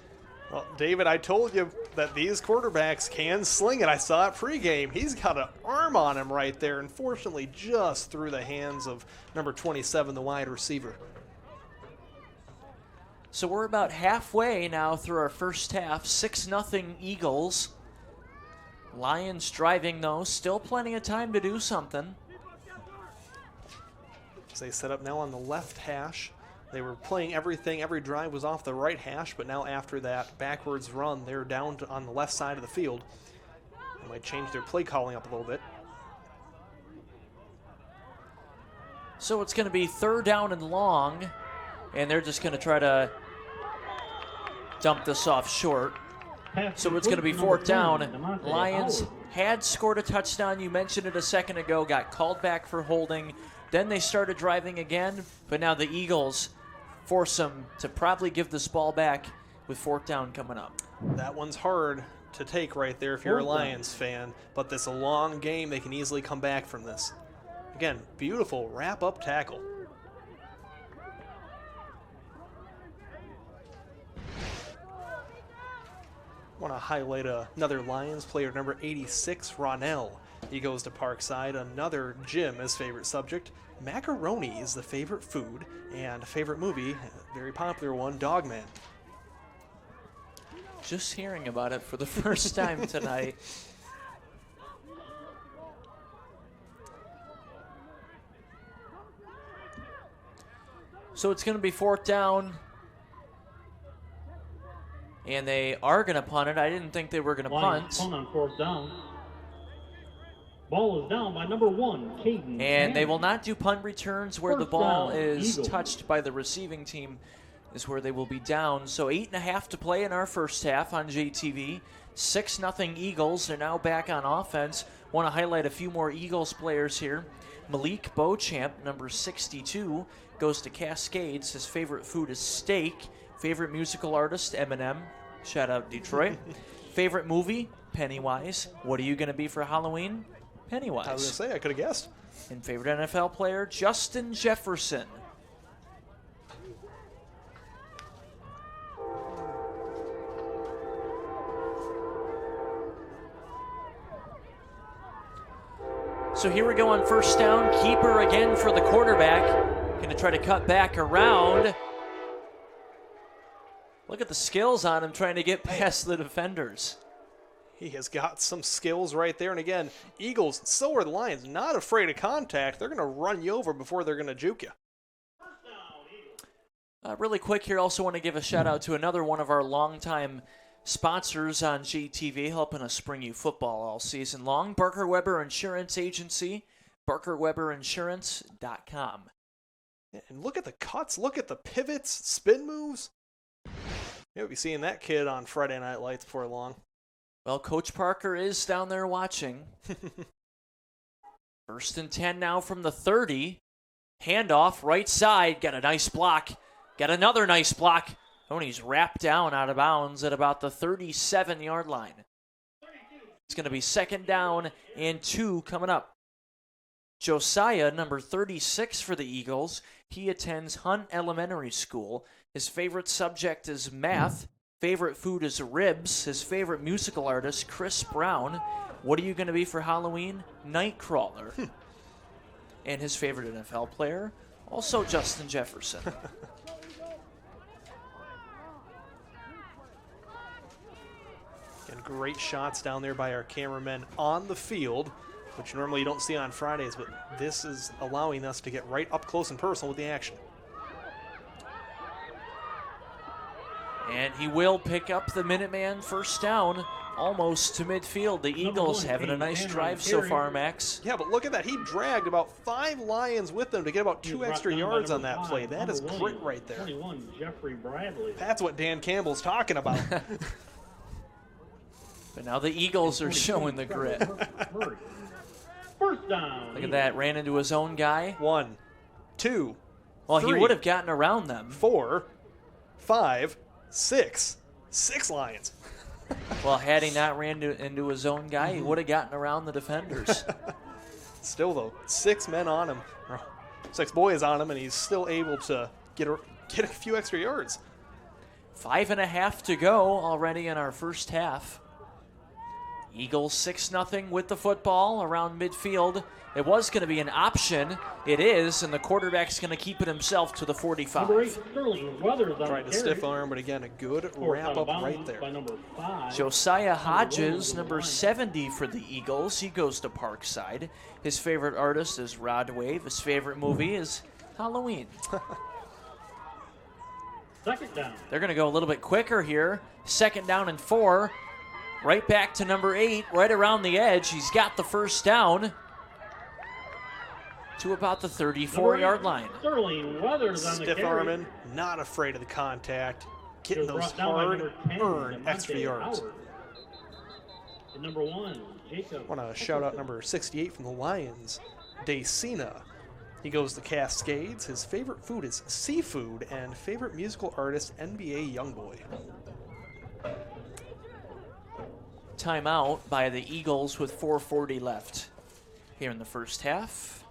Well, David, I told you that these quarterbacks can sling it. I saw it pregame. He's got an arm on him right there. Unfortunately, just through the hands of number 27, the wide receiver. So we're about halfway now through our first half. 6-0 Eagles. Lions driving, though. Still plenty of time to do something. As they set up now on the left hash. They were playing everything. Every drive was off the right hash, but now after that backwards run, they're down on the left side of the field. They might change their play calling up a little bit. So it's going to be third down and long, and they're just going to try to dump this off short. So it's going to be fourth down. Lions had scored a touchdown. You mentioned it a second ago, got called back for holding. Then they started driving again, but now the Eagles force them to probably give this ball back with fourth down coming up. That one's hard to take right there if you're a Lions fan, but this is a long game. They can easily come back from this. Again, beautiful wrap-up tackle. Want to highlight another Lions player, number 86, Ronell. He goes to Parkside. Another Jim as favorite subject. Macaroni is the favorite food, and favorite movie, a very popular one, Dogman. Just hearing about it for the first time tonight. So it's going to be fourth down. And they are going to punt it. I didn't think they were going to punt. Punt on fourth down. Ball is down by number 1, Caden. And they will not do punt returns where the ball down, is Eagles. touched by the receiving team is where they will be down. So 8.5 to play in our first half on JTV. 6-0 Eagles. They're now back on offense. Want to highlight a few more Eagles players here. Malik Beauchamp, number 62, goes to Cascades. His favorite food is steak. Favorite musical artist, Eminem. Shout out Detroit. Favorite movie, Pennywise. What are you going to be for Halloween? Pennywise. I was going to say, I could have guessed. And favorite NFL player, Justin Jefferson. So here we go on first down. Keeper again for the quarterback. Going to try to cut back around. Look at the skills on him trying to get past the defenders. He has got some skills right there. And again, Eagles, so are the Lions, not afraid of contact. They're going to run you over before they're going to juke you. Really quick here, also want to give a shout out to another one of our longtime sponsors on JTV, helping us bring you football all season long. Barker Weber Insurance Agency, BarkerWeberInsurance.com. And look at the cuts, look at the pivots, spin moves. You'll be seeing that kid on Friday Night Lights before long. Well, Coach Parker is down there watching. 1st and 10 now from the 30. Handoff, right side, got a nice block. Got another nice block. Oh, and he's wrapped down out of bounds at about the 37-yard line. It's going to be 2nd down and 2 coming up. Josiah, number 36 for the Eagles. He attends Hunt Elementary School. His favorite subject is math. Favorite food is ribs. His favorite musical artist, Chris Brown. What are you going to be for Halloween? Nightcrawler. And his favorite NFL player, also Justin Jefferson. And great shots down there by our cameramen on the field, which normally you don't see on Fridays, but this is allowing us to get right up close and personal with the action. And he will pick up the Minuteman first down almost to midfield. The Eagles having a nice drive so far, Max. Yeah, but look at that. He dragged about 5 Lions with him to get about 2 extra yards on that play. That is grit right there. 21, Jeffrey Bradley. That's what Dan Campbell's talking about. But now the Eagles are showing the grit. First down. Look at that. Ran into his own guy. 1, 2, Well, 3, he would have gotten around them. 4, 5, 6. 6 Lions. Well, had he not ran into his own guy, he would have gotten around the defenders. Still, though, 6 men on him. 6 boys on him, and he's still able to get a few extra yards. 5.5 to go already in our first half. Eagles 6-0 with the football around midfield. It was going to be an option. It is, and the quarterback's going to keep it himself to the 45. Tried to stiff arm, but again, a good wrap up right there. Josiah Hodges, number 70 for the Eagles. He goes to Parkside. His favorite artist is Rod Wave. His favorite movie is Halloween. 2nd down. They're going to go a little bit quicker here. 2nd down and 4. Right back to number 8, right around the edge. He's got the first down to about the 34-yard line. Sterling Weathers on the Stiff carry. arming, not afraid of the contact, getting those hard-earned extra yards. And number 1, Jacob. I want to shout out number 68 from the Lions, Dacina. He goes to Cascades. His favorite food is seafood, and favorite musical artist, NBA Youngboy. Timeout by the Eagles with 4:40 left here in the first half.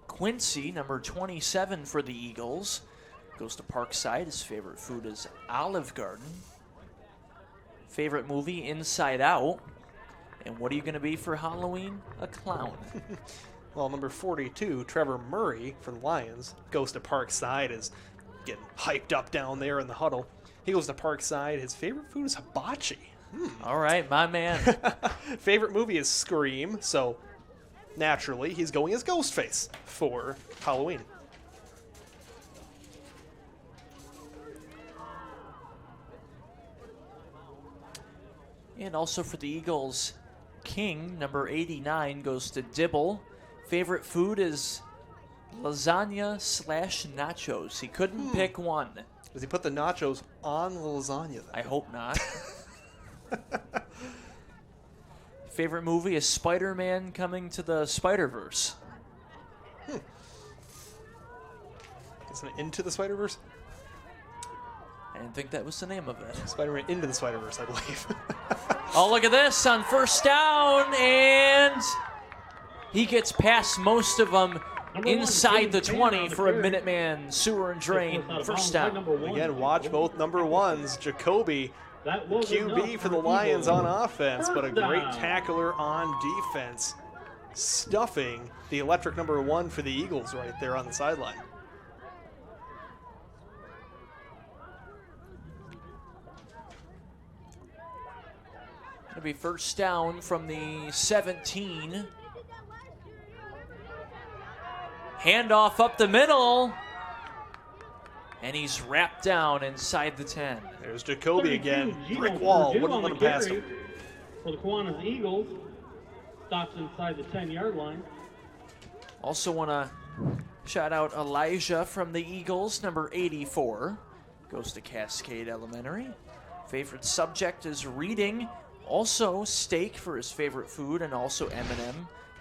Quincy, number 27 for the Eagles, goes to Parkside. His favorite food is Olive Garden. Favorite movie, Inside Out. And what are you going to be for Halloween? A clown. Well, number 42, Trevor Murray for the Lions, goes to Parkside, is getting hyped up down there in the huddle. He goes to Parkside. His favorite food is hibachi. All right, my man. Favorite movie is Scream, so naturally he's going as Ghostface for Halloween. And also for the Eagles, King, number 89, goes to Dibble. Favorite food is lasagna/nachos. He couldn't pick one. Does he put the nachos on the lasagna then? I hope not. Favorite movie is Spider-Man Coming to the Spider-Verse. Isn't it Into the Spider-Verse? I didn't think that was the name of it. Spider-Man Into the Spider-Verse, I believe. Oh, look at this on first down, and he gets past most of them inside the 20 for a Minuteman sewer and drain first down. Again, watch both number 1s. Jacoby, QB for the Lions on offense, but a great tackler on defense, stuffing the electric number 1 for the Eagles right there on the sideline. It'll be first down from the 17. Handoff up the middle. And he's wrapped down inside the 10. There's Jacoby again. Brick wall. Wouldn't let him pass him. For the Kiwanis Eagles. Stops inside the 10-yard line. Also want to shout out Elijah from the Eagles, number 84. Goes to Cascade Elementary. Favorite subject is reading. Also steak for his favorite food, and also Eminem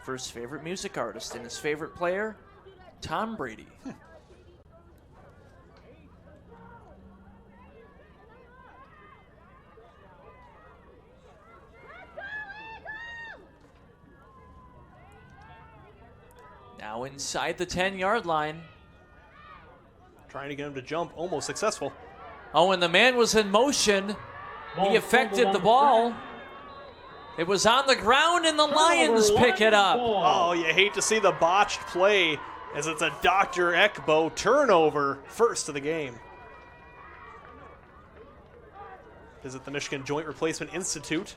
for his favorite music artist. And his favorite player, Tom Brady. Now inside the 10-yard line. Trying to get him to jump, almost successful. Oh, and the man was in motion. He affected the ball. It was on the ground, and the Lions pick it up. Oh, you hate to see the botched play as it's a Dr. Ekbo turnover, first of the game. Visit the Michigan Joint Replacement Institute.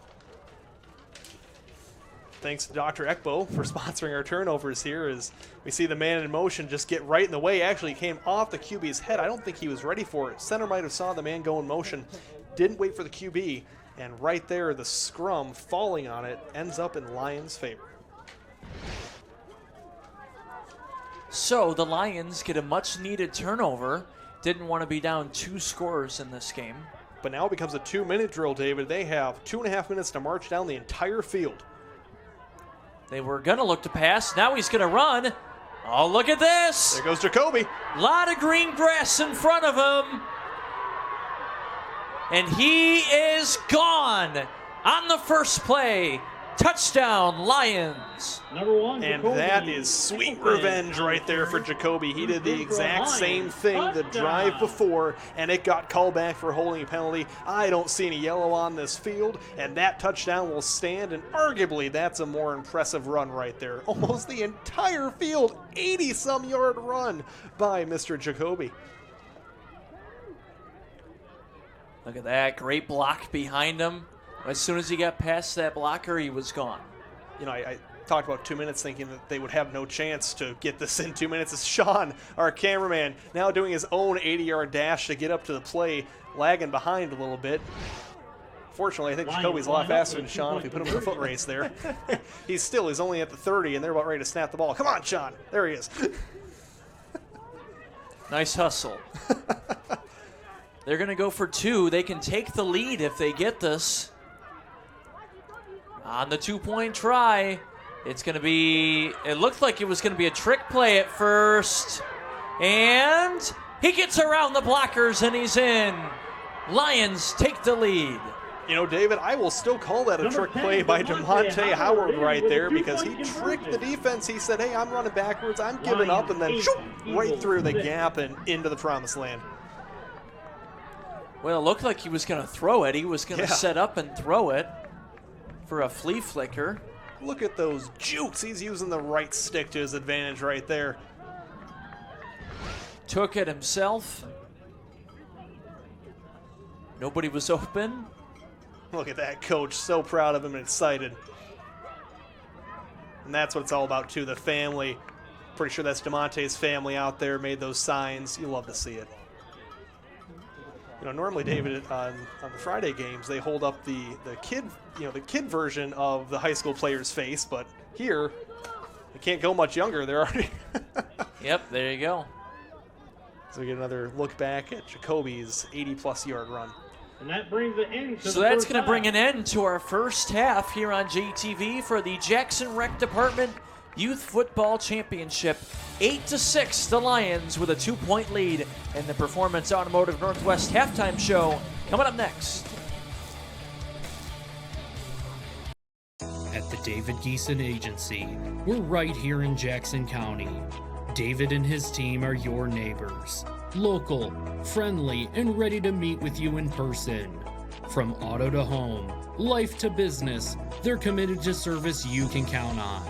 Thanks to Dr. Ekbo for sponsoring our turnovers here as we see the man in motion just get right in the way. Actually came off the QB's head. I don't think he was ready for it. Center might have saw the man go in motion. Didn't wait for the QB. And right there, the scrum falling on it ends up in Lions' favor. So the Lions get a much-needed turnover. Didn't want to be down 2 scores in this game. But now it becomes a 2-minute drill, David. They have 2.5 minutes to march down the entire field. They were going to look to pass. Now he's going to run. Oh, look at this. There goes Jacoby. A lot of green grass in front of him. And he is gone on the first play. Touchdown, Lions. Number 1, and Jacoby. That is sweet revenge right there for Jacoby. He did the exact same thing the drive before, and it got called back for holding a penalty. I don't see any yellow on this field, and that touchdown will stand, and arguably that's a more impressive run right there. Almost the entire field, 80-some yard run by Mr. Jacoby. Look at that, great block behind him. As soon as he got past that blocker, he was gone. You know, I talked about 2 minutes thinking that they would have no chance to get this in 2 minutes. It's Sean, our cameraman, now doing his own 80-yard dash to get up to the play, lagging behind a little bit. Fortunately, I think Jacoby's a lot faster than Sean if we put him in a foot race there. He's only at the 30, and they're about ready to snap the ball. Come on, Sean. There he is. Nice hustle. They're going to go for 2. They can take the lead if they get this. On the 2-point try, it's going to be, it looked like it was going to be a trick play at first. And he gets around the blockers and he's in. Lions take the lead. You know, David, I will still call that a trick play by DeMonte Howard right there because he tricked the defense. He said, hey, I'm running backwards, I'm giving up, and then right through the gap and into the promised land. Well, it looked like he was going to throw it. He was going to set up and throw it for a flea flicker. Look at those jukes. He's using the right stick to his advantage right there. Took it himself. Nobody was open. Look at that coach, so proud of him and excited. And that's what it's all about, too, the family. Pretty sure that's DeMonte's family out there, made those signs. You love to see it. You know, normally, David, on the Friday games, they hold up the kid version of the high school player's face, but here, they can't go much younger. They're already. Yep, there you go. So we get another look back at Jacoby's 80-plus yard run. And that brings an end to So that's going to bring an end to our first half here on JTV for the Jackson Rec Department Youth Football Championship. 8-6, the Lions with a 2-point lead in the Performance Automotive Northwest halftime show. Coming up next. At the David Geeson Agency, we're right here in Jackson County. David and his team are your neighbors. Local, friendly, and ready to meet with you in person. From auto to home, life to business, they're committed to service you can count on.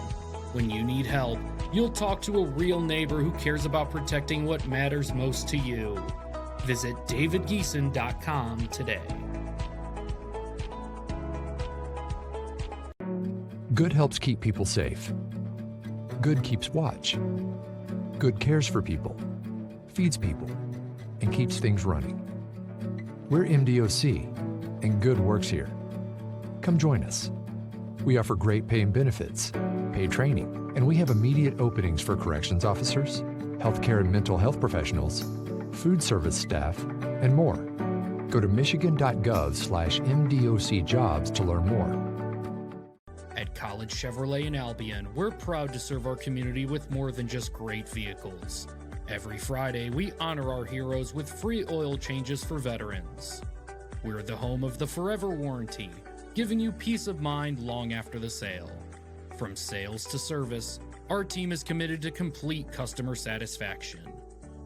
When you need help, you'll talk to a real neighbor who cares about protecting what matters most to you. Visit davidgeeson.com today. Good helps keep people safe. Good keeps watch. Good cares for people, feeds people, and keeps things running. We're MDOC, and Good works here. Come join us. We offer great pay and benefits, paid training, and we have immediate openings for corrections officers, healthcare and mental health professionals, food service staff, and more. Go to michigan.gov/MDOC jobs to learn more. At College Chevrolet in Albion, we're proud to serve our community with more than just great vehicles. Every Friday, we honor our heroes with free oil changes for veterans. We're the home of the Forever Warranty, giving you peace of mind long after the sale. From sales to service, our team is committed to complete customer satisfaction.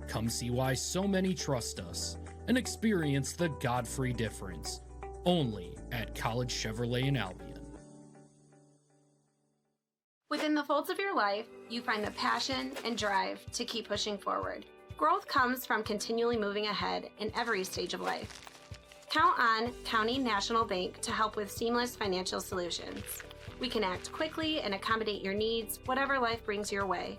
Come see why so many trust us and experience the Godfrey difference, only at College Chevrolet in Albion. Within the folds of your life, you find the passion and drive to keep pushing forward. Growth comes from continually moving ahead in every stage of life. Count on County National Bank to help with seamless financial solutions. We can act quickly and accommodate your needs, whatever life brings your way.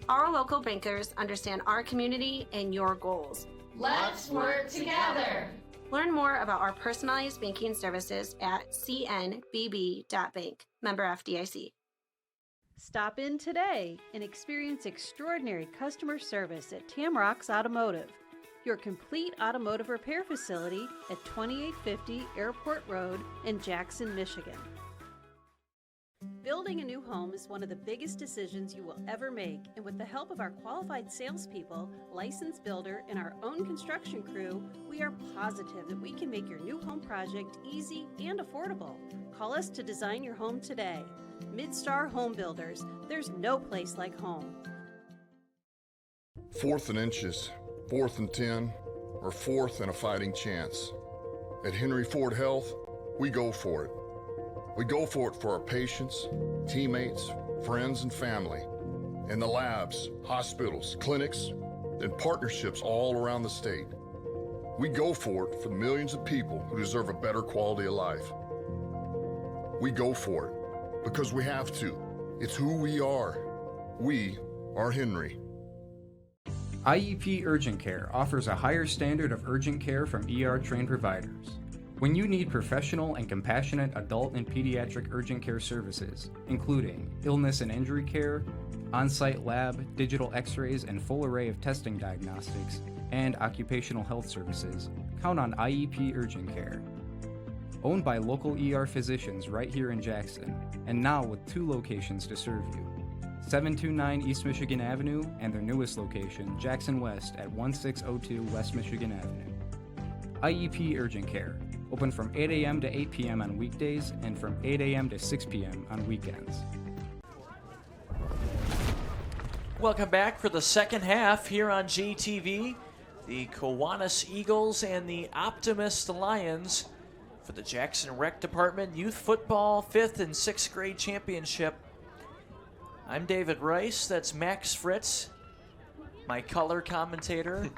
Our local bankers understand our community and your goals. Let's work together. Learn more about our personalized banking services at cnbb.bank. Member FDIC. Stop in today and experience extraordinary customer service at Tamrock's Automotive, your complete automotive repair facility at 2850 Airport Road in Jackson, Michigan. Building a new home is one of the biggest decisions you will ever make, and with the help of our qualified salespeople, licensed builder, and our own construction crew, we are positive that we can make your new home project easy and affordable. Call us to design your home today. Midstar Home Builders, there's no place like home. 4th and inches, 4th and 10, or 4th and a fighting chance. At Henry Ford Health, we go for it. We go for it for our patients, teammates, friends, and family. In the labs, hospitals, clinics, and partnerships all around the state. We go for it for the millions of people who deserve a better quality of life. We go for it because we have to. It's who we are. We are Henry. IEP Urgent Care offers a higher standard of urgent care from ER-trained providers. When you need professional and compassionate adult and pediatric urgent care services, including illness and injury care, on-site lab, digital x-rays, and full array of testing diagnostics, and occupational health services, count on IEP Urgent Care. Owned by local ER physicians right here in Jackson, and now with 2 locations to serve you. 729 East Michigan Avenue and their newest location, Jackson West at 1602 West Michigan Avenue. IEP Urgent Care, open from 8 a.m. to 8 p.m. on weekdays and from 8 a.m. to 6 p.m. on weekends. Welcome back for the second half here on JTV. The Kiwanis Eagles and the Optimist Lions for the Jackson Rec Department Youth Football 5th and 6th grade championship. I'm David Rice. That's Max Fritz, my color commentator,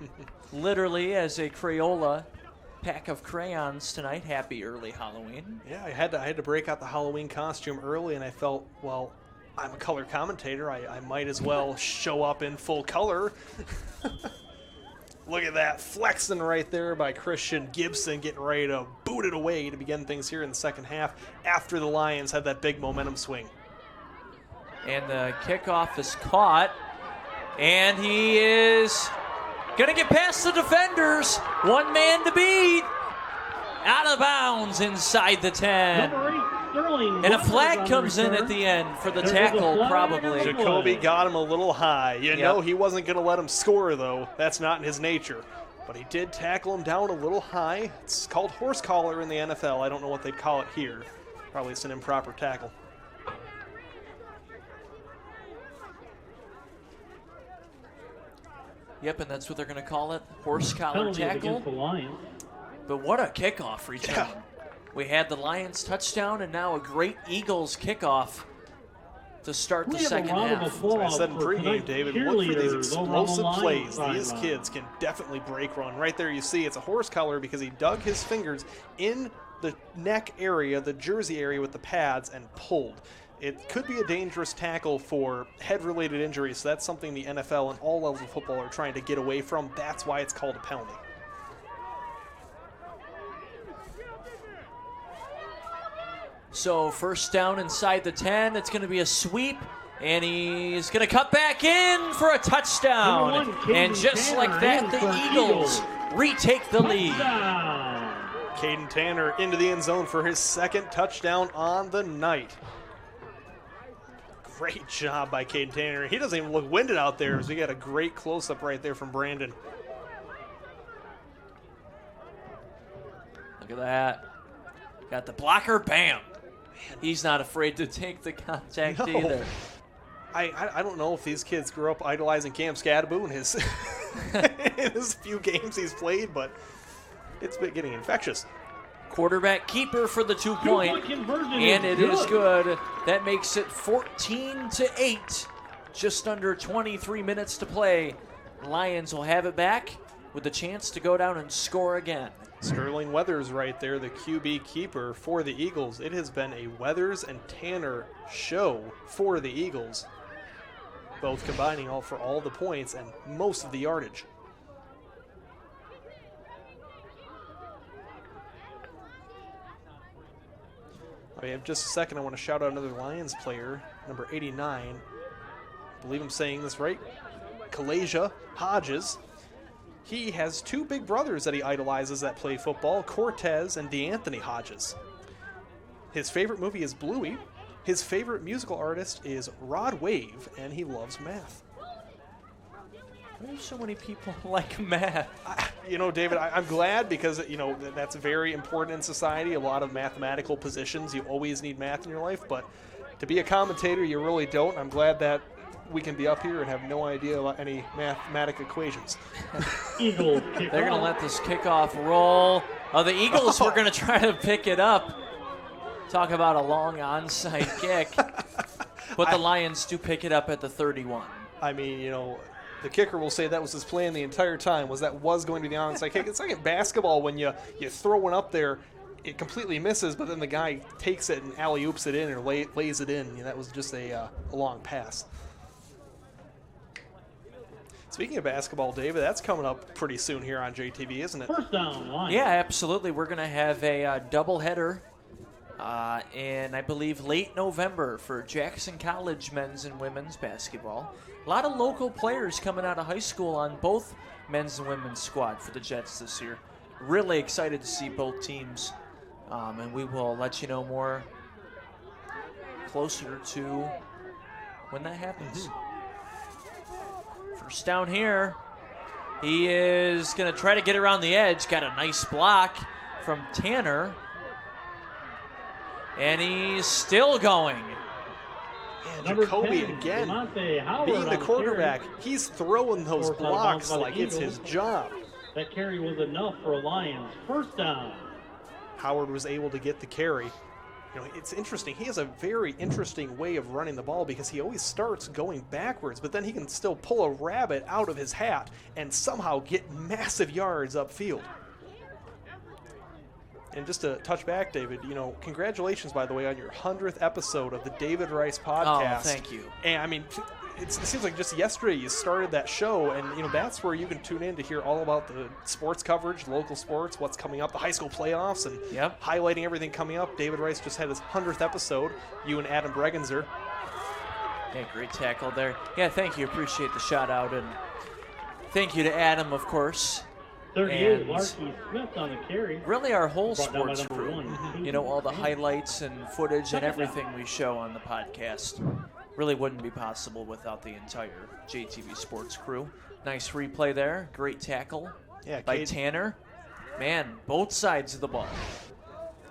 literally as a Crayola pack of crayons tonight. Happy early Halloween. Yeah, I had to break out the Halloween costume early, and I felt, well, I'm a color commentator. I might as well show up in full color. Look at that, flexing right there by Christian Gibson, getting ready to boot it away to begin things here in the second half after the Lions had that big momentum swing. And the kickoff is caught, and he is going to get past the defenders. One man to beat. Out of bounds inside the 10. And a flag comes in at the end for the tackle, probably. Jacoby got him a little high. You know he wasn't going to let him score, though. That's not in his nature. But he did tackle him down a little high. It's called horse collar in the NFL. I don't know what they'd call it here. Probably it's an improper tackle. Yep, and that's what they're going to call it, horse collar tackle. But what a kickoff return. Yeah. We had the Lions touchdown and now a great Eagles kickoff to start the second half. As I said in pregame, David, look for these explosive plays. These kids can definitely break run. Right there you see it's a horse collar because he dug his fingers in the neck area, the jersey area with the pads, and pulled. it could be a dangerous tackle for head-related injuries. So that's something the NFL and all levels of football are trying to get away from. That's why it's called a penalty. So first down inside the 10. It's going to be a sweep, and he's going to cut back in for a touchdown. And just like that, the Eagles retake the lead. Caden Tanner into the end zone for his second touchdown on the night. Great job by Caden Tanner. He doesn't even look winded out there, so we got a great close-up right there from Brandon. Look at that. Got the blocker, bam. He's not afraid to take the contact either. I don't know if these kids grew up idolizing Cam Scadaboo in his, in his few games he's played, but it's been getting infectious. Quarterback keeper for the 2-point, and it is good. That makes it 14-8. Just under 23 minutes to play. Lions will have it back with a chance to go down and score again. Sterling Weathers right there, the QB keeper for the Eagles. It has been a Weathers and Tanner show for the Eagles, both combining for all the points and most of the yardage. I have just a second. I want to shout out another Lions player, number 89. I believe I'm saying this right. Kalasia Hodges. He has two big brothers that he idolizes that play football, Cortez and DeAnthony Hodges. His favorite movie is Bluey. His favorite musical artist is Rod Wave, and he loves math. Why do so many people like math? David, I'm glad because, that's very important in society. A lot of mathematical positions, you always need math in your life, but to be a commentator, you really don't. I'm glad that we can be up here and have no idea about any mathematic equations. They're going to let this kickoff roll. The Eagles were going to try to pick it up. Talk about a long onside kick. But the Lions do pick it up at the 31. I mean, the kicker will say that was his plan the entire time, was going to be the onside kick. It's like in basketball when you throw one up there, it completely misses, but then the guy takes it and alley-oops it in or lays it in. That was just a long pass. Speaking of basketball, David, that's coming up pretty soon here on JTV, isn't it? First down, Lions. Yeah, absolutely. We're going to have a doubleheader in, I believe, late November for Jackson College men's and women's basketball. A lot of local players coming out of high school on both men's and women's squad for the Jets this year. Really excited to see both teams, and we will let you know more closer to when that happens. First down here. He is going to try to get around the edge. Got a nice block from Tanner. And he's still going. And Jacoby again, being the quarterback, he's throwing those blocks like it's his job. That carry was enough for Lions. First down. Howard was able to get the carry. It's interesting. He has a very interesting way of running the ball because he always starts going backwards, but then he can still pull a rabbit out of his hat and somehow get massive yards upfield. And just to touch back, David, congratulations, by the way, on your 100th episode of the David Rice podcast. Oh, thank you. And, I mean, it seems like just yesterday you started that show, and, that's where you can tune in to hear all about the sports coverage, local sports, what's coming up, the high school playoffs, and highlighting everything coming up. David Rice just had his 100th episode, you and Adam Bregenzer. Yeah, great tackle there. Yeah, thank you. Appreciate the shout-out, and thank you to Adam, of course. 38, Larky Smith on the carry. Really our whole sports crew, all the highlights and footage and everything we show on the podcast really wouldn't be possible without the entire JTV sports crew. Nice replay there. Great tackle by Tanner. Man, both sides of the ball.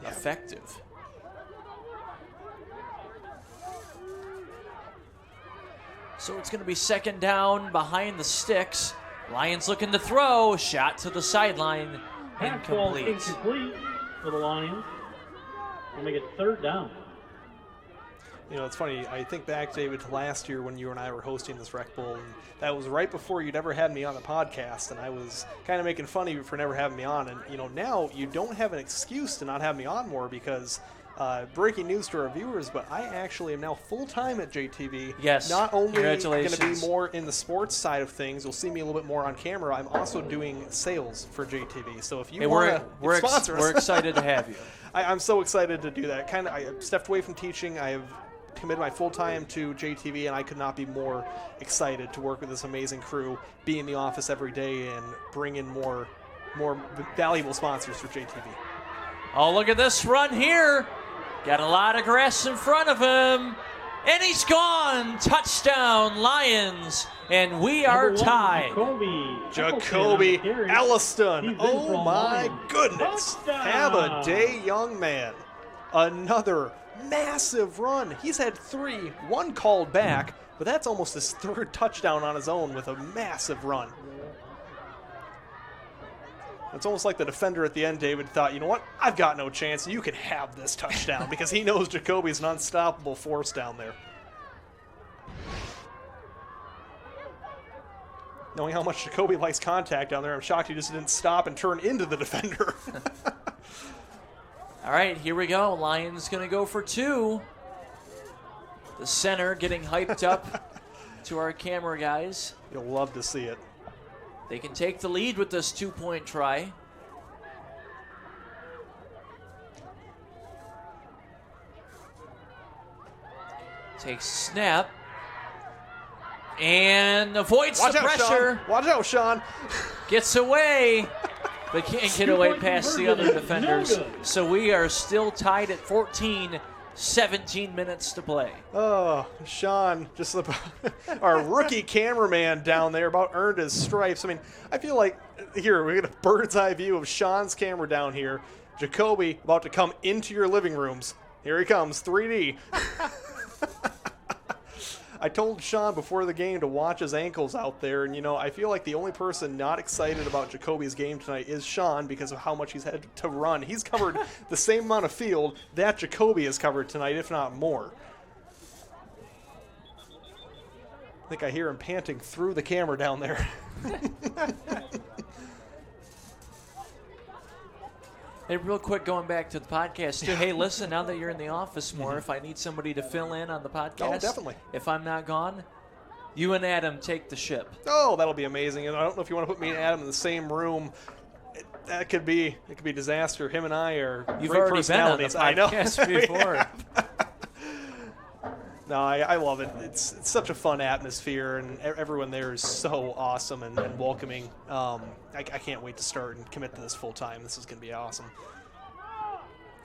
Yeah. Effective. So it's going to be second down behind the sticks. Lions looking to throw. Shot to the sideline. Incomplete. Incomplete for the Lions. We'll make it third down. It's funny. I think back, David, to last year when you and I were hosting this Rec Bowl, and that was right before you'd ever had me on the podcast, and I was kind of making fun of you for never having me on. And, now you don't have an excuse to not have me on more because breaking news to our viewers, but I actually am now full-time at JTV. Yes. Not only going to Congratulations. be more in the sports side of things, you'll see me a little bit more on camera. I'm also doing sales for JTV. So if you want to sponsor us, we're excited to have you. I'm so excited to do that. I stepped away from teaching. I have committed my full time to JTV, and I could not be more excited to work with this amazing crew, be in the office every day, and bring in more valuable sponsors for JTV. Oh, look at this run here. Got a lot of grass in front of him. And he's gone. Touchdown, Lions. And we are tied. Jacoby Elliston. Oh, my goodness. Have a day, young man. Another massive run. He's had 3, 1 called back, but that's almost his 3rd touchdown on his own with a massive run. It's almost like the defender at the end, David, thought, you know what, I've got no chance. You can have this touchdown because he knows Jacoby's an unstoppable force down there. Knowing how much Jacoby likes contact down there, I'm shocked he just didn't stop and turn into the defender. All right, here we go. Lions going to go for 2. The center getting hyped up to our camera guys. You'll love to see it. They can take the lead with this 2-point try. Takes snap. And avoids the pressure. Watch out, Sean. Gets away. But can't get away past the other defenders. So we are still tied at 14. 17 minutes to play. Oh, Sean, just our rookie cameraman down there about earned his stripes. I mean, I feel like, here, we get a bird's eye view of Sean's camera down here. Jacoby about to come into your living rooms. Here he comes, 3D. I told Sean before the game to watch his ankles out there, and, you know, I feel like the only person not excited about Jacoby's game tonight is Sean because of how much he's had to run. He's covered the same amount of field that Jacoby has covered tonight, if not more. I think I hear him panting through the camera down there. Hey, real quick, going back to the podcast, too. Hey, listen, now that you're in the office more, if I need somebody to fill in on the podcast, Oh, definitely. If I'm not gone, you and Adam take the ship. Oh, that'll be amazing. And I don't know if you want to put me and Adam in the same room. It could be disaster. Him and I are You've great already been on the personalities. I know. podcast before. No, I love it. It's such a fun atmosphere, and everyone there is so awesome and welcoming. I can't wait to start and commit to this full time. This is going to be awesome.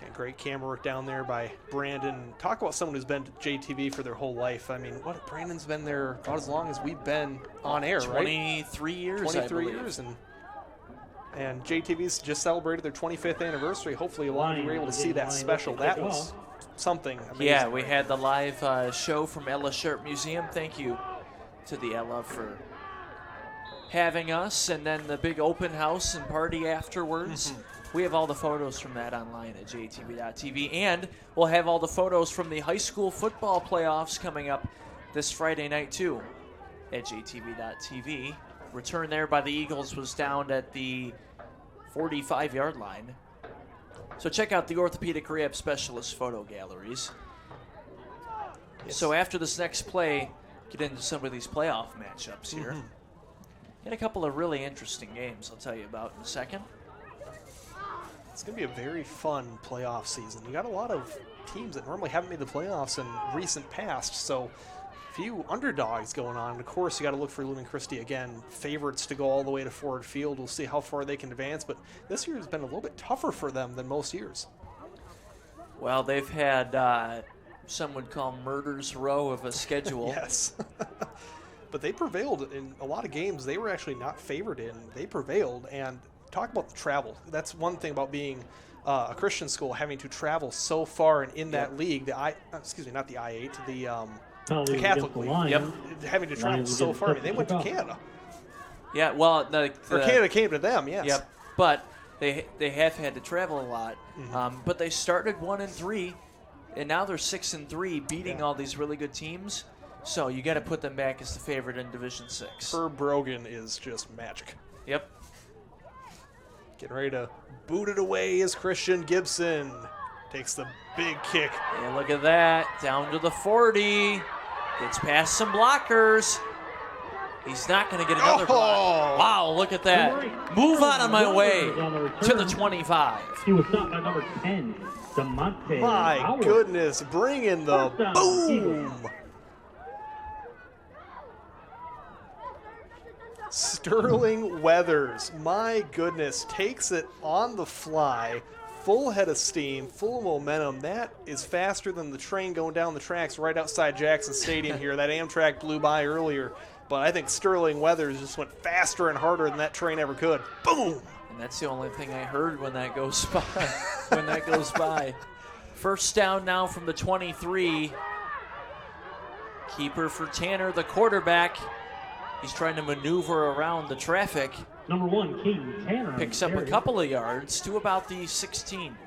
Got great camera work down there by Brandon. Talk about someone who's been to JTV for their whole life. I mean, Brandon's been there about as long as we've been on air, 23 years, 23 years, and JTV's just celebrated their 25th anniversary. Hopefully, a lot of you were able to see that special. That was something amazing. Yeah, we had the live show from Ella Sharp Museum. Thank you to the Ella for having us, and then the big open house and party afterwards. We have all the photos from that online at JTV.tv, and we'll have all the photos from the high school football playoffs coming up this Friday night too at JTV.tv. Return there by the Eagles was down at the 45-yard line. So check out the Orthopedic Rehab Specialist photo galleries. Yes. So after this next play, get into some of these playoff matchups here. Had a couple of really interesting games I'll tell you about in a second. It's going to be a very fun playoff season. You got a lot of teams that normally haven't made the playoffs in recent past, so a few underdogs going on. And of course, you got to look for Lumen Christi again. Favorites to go all the way to Ford Field. We'll see how far they can advance, but this year has been a little bit tougher for them than most years. Well, they've had some would call murder's row of a schedule. Yes. But they prevailed in a lot of games they were actually not favored in. They prevailed, and talk about the travel. That's one thing about being a Christian school, having to travel so far and in that league, not the I-8, the Catholic League. Yep. Having to travel so far. I mean, they went to Canada. Yeah, well, or Canada came to them, yes. Yep. But they have had to travel a lot. But they started 1-3, and now they're 6-3, beating all these really good teams. So you got to put them back as the favorite in Division 6. Herb Brogan is just magic. Yep. Getting ready to boot it away is Christian Gibson. Takes the big kick. And look at that. Down to the 40. Gets past some blockers. He's not going to get another block. Wow, look at that. Move out of my way to the 25. He was stopped by number 10, DeMonte. My Howard. goodness, bring in the boom. Sterling Weathers, my goodness, takes it on the fly. Full head of steam, full momentum. That is faster than the train going down the tracks right outside Jackson Stadium here. That Amtrak blew by earlier. But I think Sterling Weathers just went faster and harder than that train ever could. Boom! And that's the only thing I heard when that goes by. First down now from the 23. Keeper for Tanner, the quarterback. He's trying to maneuver around the traffic. Number 1, Caden Tanner. Picks up a couple of yards to about the 16.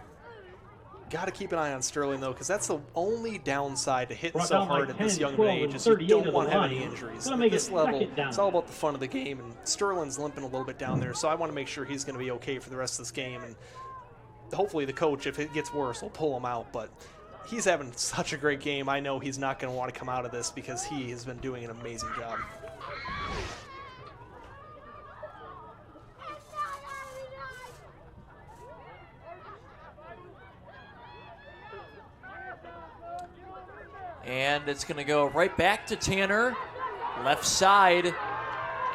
Got to keep an eye on Sterling, though, because that's the only downside to hitting Brought so down by hard at this 10, young 12, age and is you 38 don't of want to the have any line. injuries. Gonna At make this it level, second down. it's all about the fun of the game, and Sterling's limping a little bit down there, so I want to make sure he's going to be okay for the rest of this game. And hopefully the coach, if it gets worse, will pull him out. But he's having such a great game. I know he's not going to want to come out of this because he has been doing an amazing job. And it's going to go right back to Tanner, left side.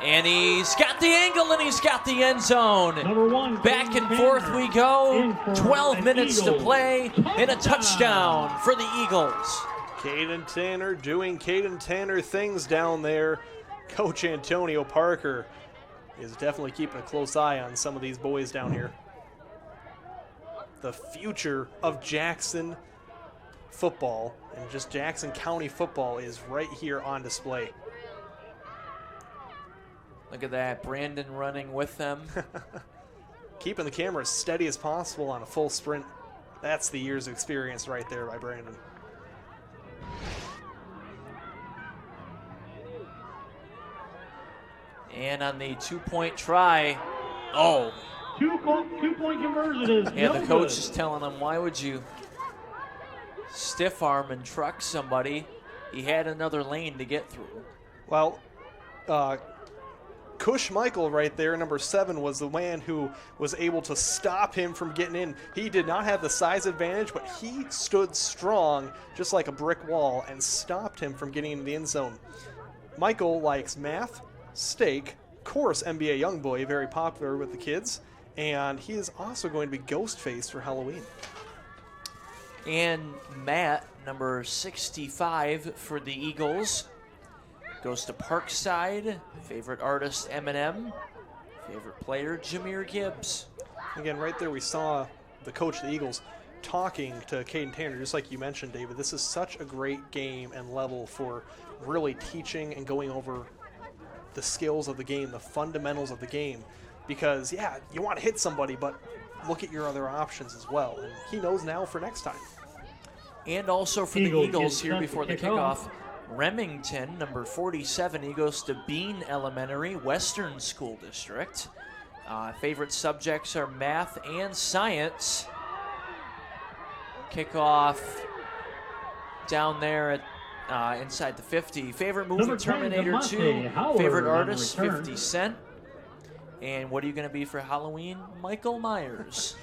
And he's got the angle and he's got the end zone. Number 1, back and forth we go. 12 minutes to play and a touchdown for the Eagles. Caden Tanner doing Caden Tanner things down there. Coach Antonio Parker is definitely keeping a close eye on some of these boys down here. The future of Jackson football and just Jackson County football is right here on display. Look at that, Brandon running with them. Keeping the camera as steady as possible on a full sprint. That's the years of experience right there by Brandon. And on the 2-point try, oh. Two-point conversion is Yeah, no the coach good. is telling him, why would you stiff arm and truck somebody? He had another lane to get through. Well, Cush Michael right there, number 7, was the man who was able to stop him from getting in. He did not have the size advantage, but he stood strong, just like a brick wall, and stopped him from getting into the end zone. Michael likes math, steak, of course, NBA Youngboy, very popular with the kids, and he is also going to be Ghostface for Halloween. And Matt, number 65 for the Eagles, goes to Parkside. Favorite artist, Eminem. Favorite player, Jahmyr Gibbs. Again, right there we saw the coach of the Eagles talking to Caden Tanner, just like you mentioned, David. This is such a great game and level for really teaching and going over the skills of the game, the fundamentals of the game. Because, yeah, you want to hit somebody, but look at your other options as well. And he knows now for next time. And also for the Eagles Eagles get here set before to the kick off. kickoff, Remington, number 47, he goes to Bean Elementary, Western School District. Favorite subjects are math and science. Kickoff down there at inside the 50. Favorite movie, Number 10, Terminator DeMonte 2. Howard Favorite on artist, return. 50 Cent. And what are you going to be for Halloween? Michael Myers.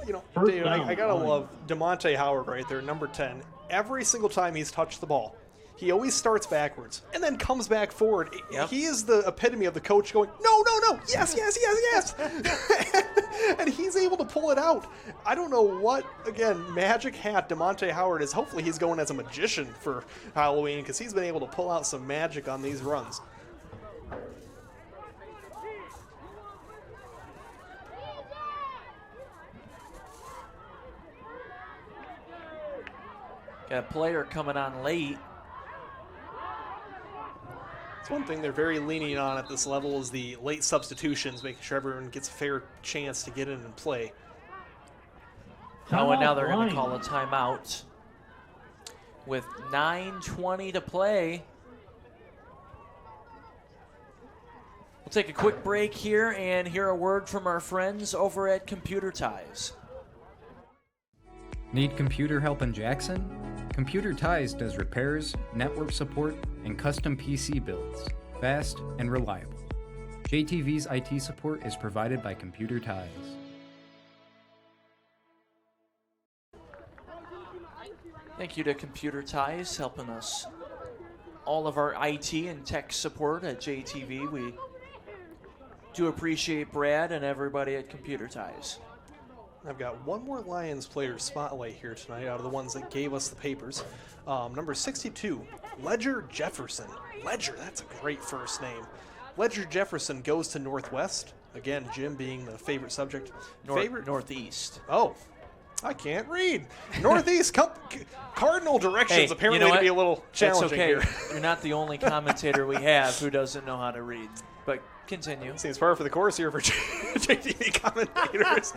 You know, First Dave, down. I gotta love DeMonte Howard right there, number 10. Every single time he's touched the ball, he always starts backwards and then comes back forward. Yep. He is the epitome of the coach going, no, yes, and he's able to pull it out. I don't know what, again, magic hat DeMonte Howard is. Hopefully he's going as a magician for Halloween because he's been able to pull out some magic on these runs. Got a player coming on late. It's one thing they're very lenient on at this level is the late substitutions, making sure everyone gets a fair chance to get in and play. Oh, and now they're going Line. to call a timeout with 9:20 to play. We'll take a quick break here and hear a word from our friends over at Computer Ties. Need computer help in Jackson? Computer Ties does repairs, network support, and custom PC builds, fast and reliable. JTV's IT support is provided by Computer Ties. Thank you to Computer Ties, helping us all of our IT and tech support at JTV. We do appreciate Brad and everybody at Computer Ties. I've got one more Lions player spotlight here tonight out of the ones that gave us the papers. Number 62, Ledger Jefferson. Ledger, that's a great first name. Ledger Jefferson goes to Northwest. Again, Jim being the favorite subject. Northeast. Oh, I can't read. Northeast cardinal directions apparently you know to be a little challenging That's okay. here. You're not the only commentator we have who doesn't know how to read. But continue. Seems par for the course here for JTV commentators.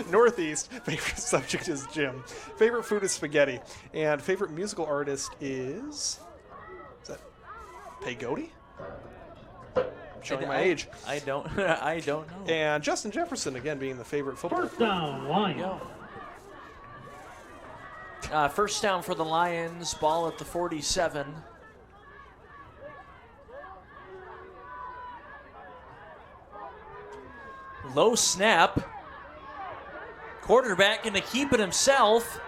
Northeast, favorite subject is Jim. Favorite food is spaghetti. And favorite musical artist is that Pagodi? I'm showing my age. I don't know. And Justin Jefferson, again, being the favorite football First down, Lions. First down for the Lions, ball at the 47. Low snap. Quarterback going to keep it himself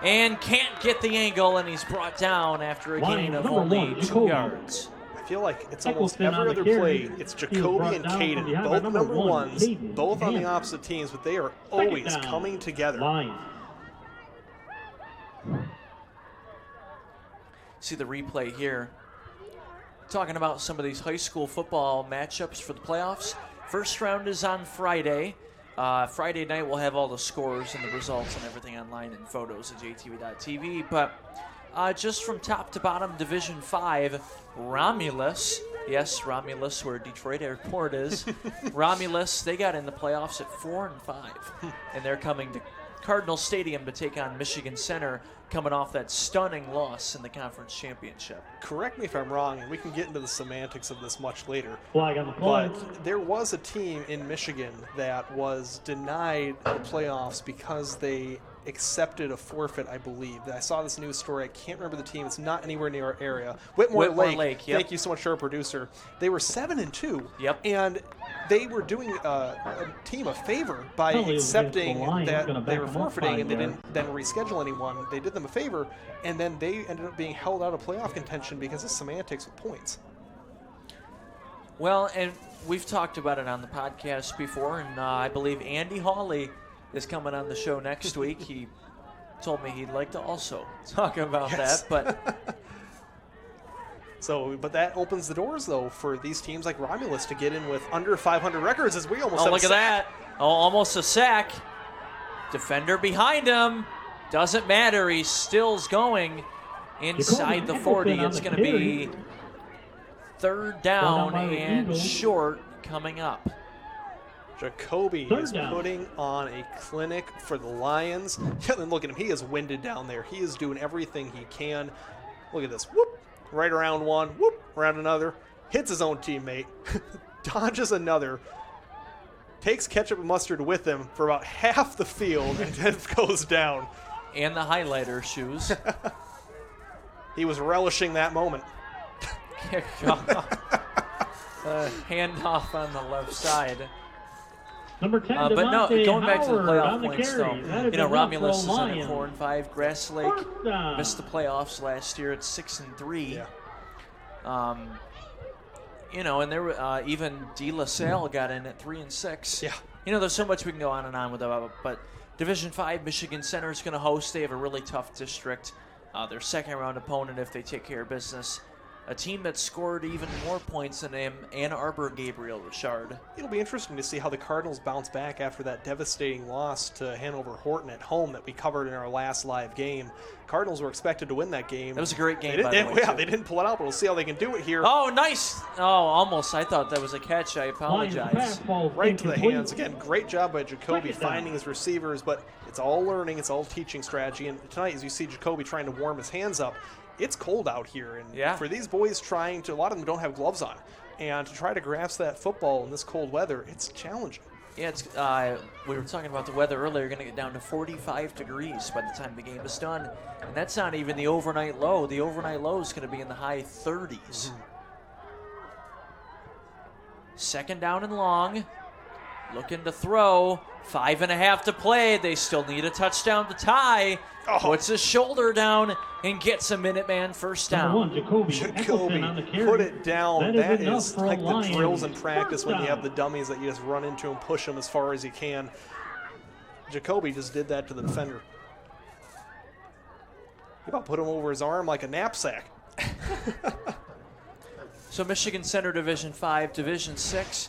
and can't get the angle, and he's brought down after a gain of only 2 yards. I feel like it's almost every other play. It's Jacoby and Caden, both number ones, both on the opposite teams, but they are always coming together. See the replay here. Talking about some of these high school football matchups for the playoffs. First round is on Friday. Friday night we'll have all the scores and the results and everything online and photos at jtv.tv. But just from top to bottom, Division 5, Romulus. Yes, Romulus, where Detroit Airport is. Romulus, they got in the playoffs at 4-5. And they're coming to Cardinal Stadium to take on Michigan Center, coming off that stunning loss in the conference championship. Correct me if I'm wrong, and we can get into the semantics of this much later. Flag on the play. But there was a team in Michigan that was denied the playoffs because they accepted a forfeit, I believe. I saw this news story. I can't remember the team. It's not anywhere near our area. Whitmore Lake. Yep. Thank you so much to our producer. They were 7-2. Yep. And they were doing a team a favor by accepting that they were forfeiting, and they didn't then reschedule anyone. They did them a favor, and then they ended up being held out of playoff contention because of semantics with points. Well, and we've talked about it on the podcast before, and I believe Andy Hawley is coming on the show next week. He told me he'd like to also talk about that, but but that opens the doors though for these teams like Romulus to get in with under 500 records, as we almost have look a at sack. that. Oh, almost a sack. Defender behind him. Doesn't matter. He still's going inside the 40. It's going to be third down and short coming up. Jacoby is putting on a clinic for the Lions. Yeah, and look at him. He is winded down there. He is doing everything he can. Look at this. Whoop. Right around one. Whoop. Around another. Hits his own teammate. Dodges another. Takes ketchup and mustard with him for about half the field and then goes down. And the highlighter shoes. He was relishing that moment. Handoff on the left side. Number 10, but no, going back to the playoff on the points, carry. though, you know, That is Romulus is enough in for at 4-5. Grass Lake First down. missed the playoffs last year at 6-3. Yeah. You know, and there were even De La Salle got in at 3-6. Yeah. You know, there's so much we can go on and on with about, but Division 5, Michigan Center is going to host. They have a really tough district. Their second round opponent, if they take care of business. A team that scored even more points than him, Ann Arbor Gabriel Richard. It'll be interesting to see how the Cardinals bounce back after that devastating loss to Hanover Horton at home that we covered in our last live game. Cardinals were expected to win that game. It was a great game, They by didn't, the way, yeah, too. they didn't pull it out, but we'll see how they can do it here. Oh, nice. Oh, almost. I thought that was a catch. I apologize. Right to the hands. Again, great job by Jacoby finding his receivers, but it's all learning. It's all teaching strategy. And tonight, as you see Jacoby trying to warm his hands up, it's cold out here. And for these boys trying to, a lot of them don't have gloves on. And to try to grasp that football in this cold weather, it's challenging. Yeah, it's, we were talking about the weather earlier. Going to get down to 45 degrees by the time the game is done. And that's not even the overnight low. The overnight low is going to be in the high 30s. Second down and long. Looking to throw. 5.5 to play. They still need a touchdown to tie. Puts his shoulder down and gets a Minuteman first down. Jacoby put it down. That is like the drills in practice when you have the dummies that you just run into and push them as far as you can. Jacoby just did that to the defender. He about put him over his arm like a knapsack. So Michigan Center Division 5, Division 6,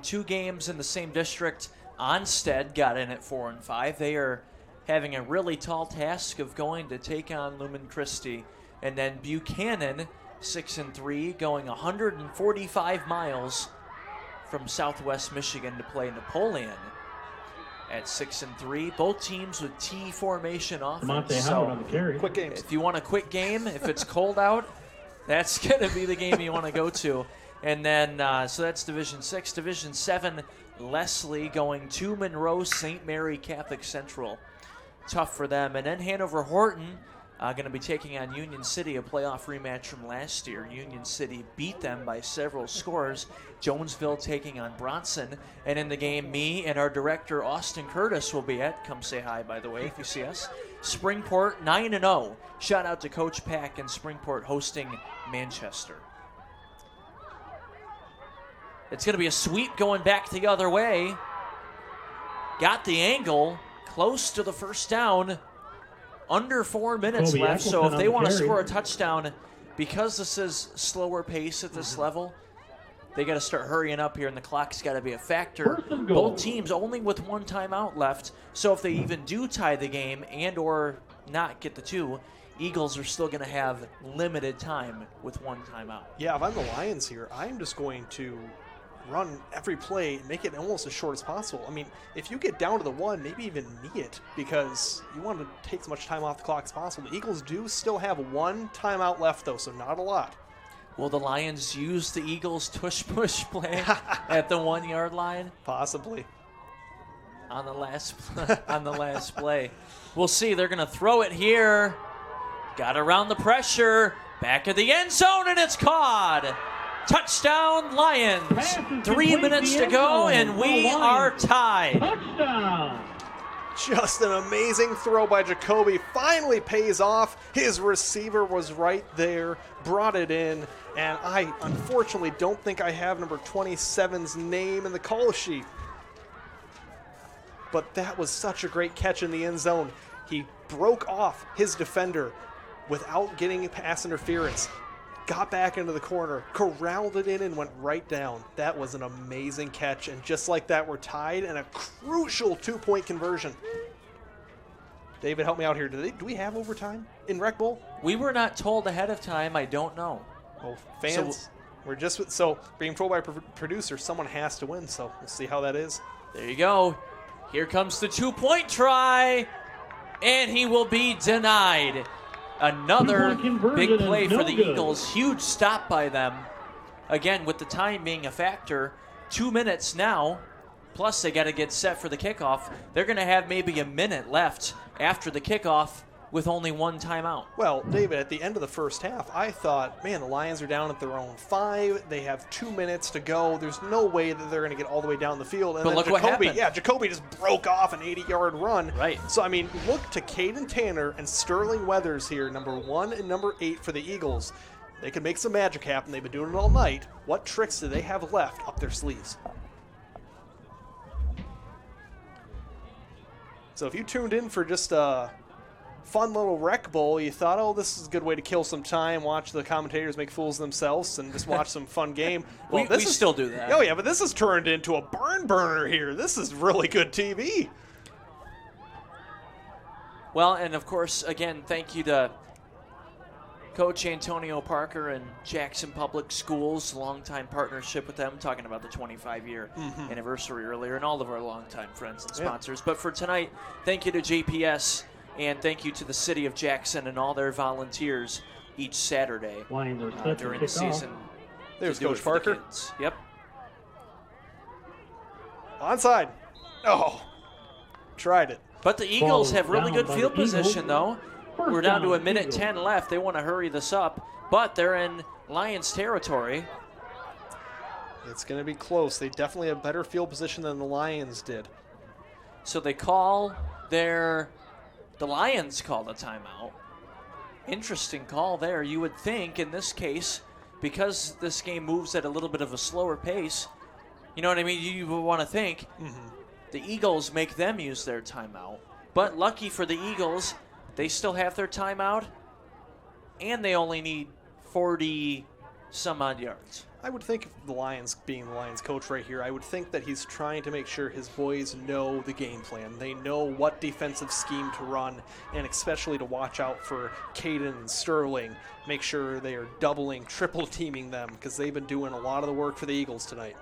2 games in the same district. Onstead got in at 4-5. They are having a really tall task of going to take on Lumen Christi. And then Buchanan, 6-3, going 145 miles from Southwest Michigan to play Napoleon at 6-3. Both teams with T formation offense. So quick games. If you want a quick game, if it's cold out, that's going to be the game you want to go to. And then, so that's Division 6. Division 7, Leslie going to Monroe St. Mary Catholic Central. Tough for them. And then Hanover Horton going to be taking on Union City, a playoff rematch from last year. Union City beat them by several scores. Jonesville taking on Bronson. And in the game, me and our director, Austin Curtis, will be at. Come say hi, by the way, if you see us. Springport 9-0. Shout out to Coach Pack and Springport hosting Manchester. It's going to be a sweep going back the other way. Got the angle. Close to the first down. Under 4 minutes left. So if they want to score a touchdown, because this is slower pace at this level, they got to start hurrying up here, and the clock's got to be a factor. Both teams only with 1 timeout left. So if they even do tie the game and or not get the 2, Eagles are still going to have limited time with 1 timeout. Yeah, if I'm the Lions here, I'm just going to run every play and make it almost as short as possible. I mean, if you get down to the 1, maybe even knee it, because you want to take as much time off the clock as possible. The Eagles do still have 1 timeout left, though, so not a lot. Will the Lions use the Eagles tush-push play at the 1-yard line? Possibly. On the last play. We'll see. They're going to throw it here. Got around the pressure. Back of the end zone, and it's caught. Touchdown, Lions. 3 minutes to go, and we are tied. Touchdown. Just an amazing throw by Jacoby. Finally pays off. His receiver was right there, brought it in, and I unfortunately don't think I have number 27's name in the call sheet. But that was such a great catch in the end zone. He broke off his defender without getting pass interference. Got back into the corner, corralled it in, and went right down. That was an amazing catch, and just like that, we're tied, and a crucial 2-point conversion. David, help me out here. Do we have overtime in Rec Bowl? We were not told ahead of time. I don't know. Well, fans, we're just being told by producer, someone has to win, so we'll see how that is. There you go. Here comes the 2-point try, and he will be denied. Another big play for the Eagles. Huge stop by them. Again, with the time being a factor, 2 minutes now, plus they got to get set for the kickoff. They're going to have maybe a minute left after the kickoff with only 1 timeout. Well, David, at the end of the first half, I thought, man, the Lions are down at their own 5. They have 2 minutes to go. There's no way that they're going to get all the way down the field. And but then look what happened. Yeah, Jacoby just broke off an 80-yard run. Right. So, I mean, look to Caden Tanner and Sterling Weathers here, number 1 and number 8 for the Eagles. They can make some magic happen. They've been doing it all night. What tricks do they have left up their sleeves? So if you tuned in for just a fun little Rec Bowl, you thought, oh, this is a good way to kill some time, watch the commentators make fools of themselves, and just watch some fun game. Well, we still do that. Oh, yeah, but this has turned into a barn burner here. This is really good TV. Well, and of course, again, thank you to Coach Antonio Parker and Jackson Public Schools, longtime partnership with them, talking about the 25-year anniversary earlier, and all of our longtime friends and sponsors. Yeah. But for tonight, thank you to JPS, and thank you to the city of Jackson and all their volunteers each Saturday during the season. There's Coach Parker. Yep. Onside. Oh, tried it. But the Eagles have really down good by field the Eagles. position, though. First We're down to a down, minute Eagles. 10 left. They want to hurry this up, but they're in Lions territory. It's going to be close. They definitely have better field position than the Lions did. So they the Lions call the timeout. Interesting call there. You would think in this case, because this game moves at a little bit of a slower pace, you know what I mean? You would want to think the Eagles make them use their timeout. But lucky for the Eagles, they still have their timeout, and they only need 40 some odd yards. I would think, if the Lions, being the Lions coach right here, I would think that he's trying to make sure his boys know the game plan. They know what defensive scheme to run, and especially to watch out for Caden and Sterling. Make sure they are doubling, triple teaming them, because they've been doing a lot of the work for the Eagles tonight.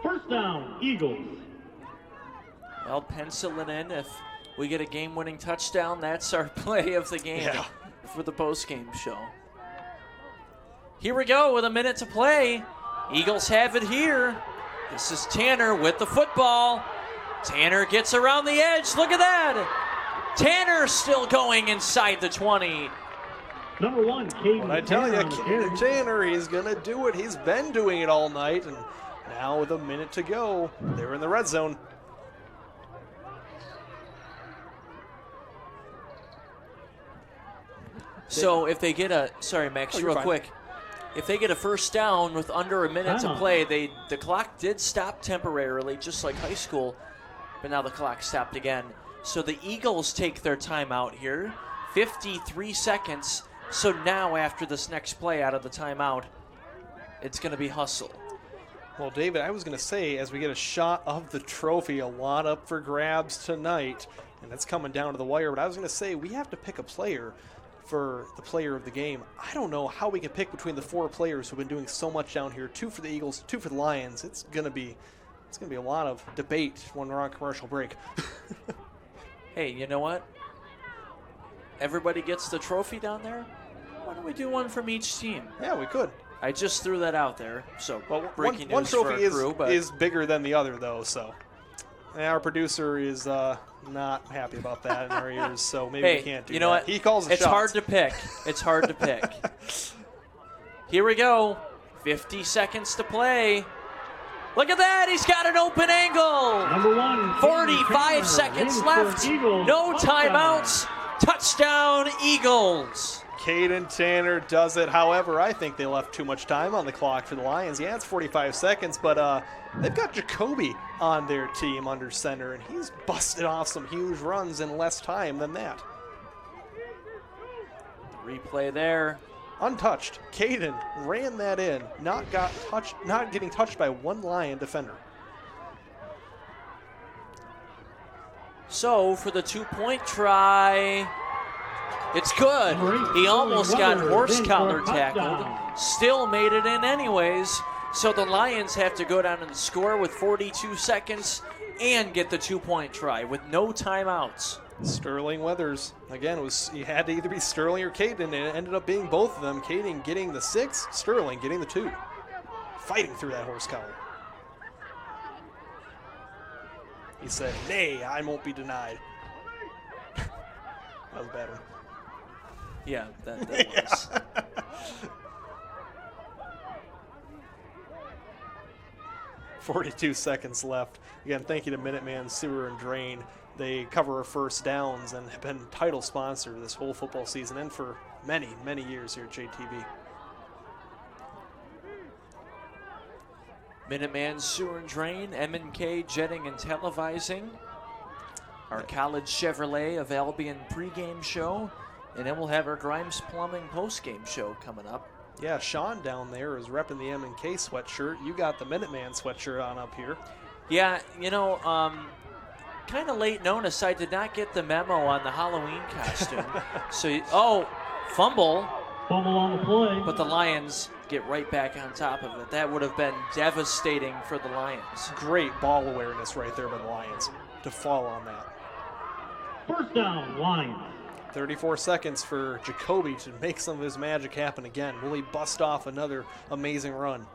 First down, Eagles. Well, pencil it in. If we get a game-winning touchdown, that's our play of the game for the post-game show. Here we go with a minute to play. Eagles have it here. This is Tanner with the football. Tanner gets around the edge. Look at that. Tanner still going inside the 20. Number 1, Caden. What I tell you, Tanner on the carry. Caden Tanner, he's going to do it. He's been doing it all night, and now with a minute to go, they're in the red zone. So if they get a, sorry Max, you're real fine. quick. If they get a first down with under a minute to Timeout. play, the clock did stop temporarily, just like high school, but now the clock stopped again. So the Eagles take their timeout here, 53 seconds. So now after this next play out of the timeout, it's going to be hustle. Well, David, I was going to say, as we get a shot of the trophy, a lot up for grabs tonight, and it's coming down to the wire, but I was going to say, we have to pick a player for the player of the game. I don't know how we can pick between the 4 players who've been doing so much down here. 2 for the Eagles, 2 for the Lions. It's gonna be a lot of debate when we're on commercial break. Hey, you know what? Everybody gets the trophy down there. Why don't we do one from each team? Yeah, we could. I just threw that out there. So breaking one news for trophy our crew, but is bigger than the other, though. So our producer is not happy about that in our ears. So maybe we can't do you know that. what? He calls the It's shots. hard to pick. It's hard to pick. Here we go. 50 seconds to play. Look at that. He's got an open angle. Number 1, 45 seconds left. No timeouts. Touchdown, Eagles. Caden Tanner does it. However, I think they left too much time on the clock for the Lions. Yeah, it's 45 seconds, but they've got Jacoby on their team under center, and he's busted off some huge runs in less time than that. Replay there. Untouched. Caden ran that in, not getting touched by one Lion defender. So for the 2-point try, it's good. He almost got horse collar tackled. Still made it in anyways. So the Lions have to go down and score with 42 seconds and get the 2-point try with no timeouts. Sterling Weathers, again, he had to either be Sterling or Caden, and it ended up being both of them. Caden getting the 6, Sterling getting the 2. Fighting through that horse collar. He said, "Nay, I won't be denied." That was a bad one. Yeah, that was. 42 seconds left. Again, thank you to Minuteman Sewer and Drain. They cover our first downs and have been title sponsor this whole football season and for many, many years here at JTV. Minuteman Sewer and Drain, M&K Jetting and Televising, our College Chevrolet of Albion pregame show, and then we'll have our Grimes Plumbing postgame show coming up. Yeah, Sean down there is repping the M&K sweatshirt. You got the Minuteman sweatshirt on up here. Yeah, you know, kind of late notice, I did not get the memo on the Halloween costume. Fumble. Fumble on the play. But the Lions get right back on top of it. That would have been devastating for the Lions. Great ball awareness right there by the Lions to fall on that. First down, Lions. 34 seconds for Jacoby to make some of his magic happen again. Will he bust off another amazing run?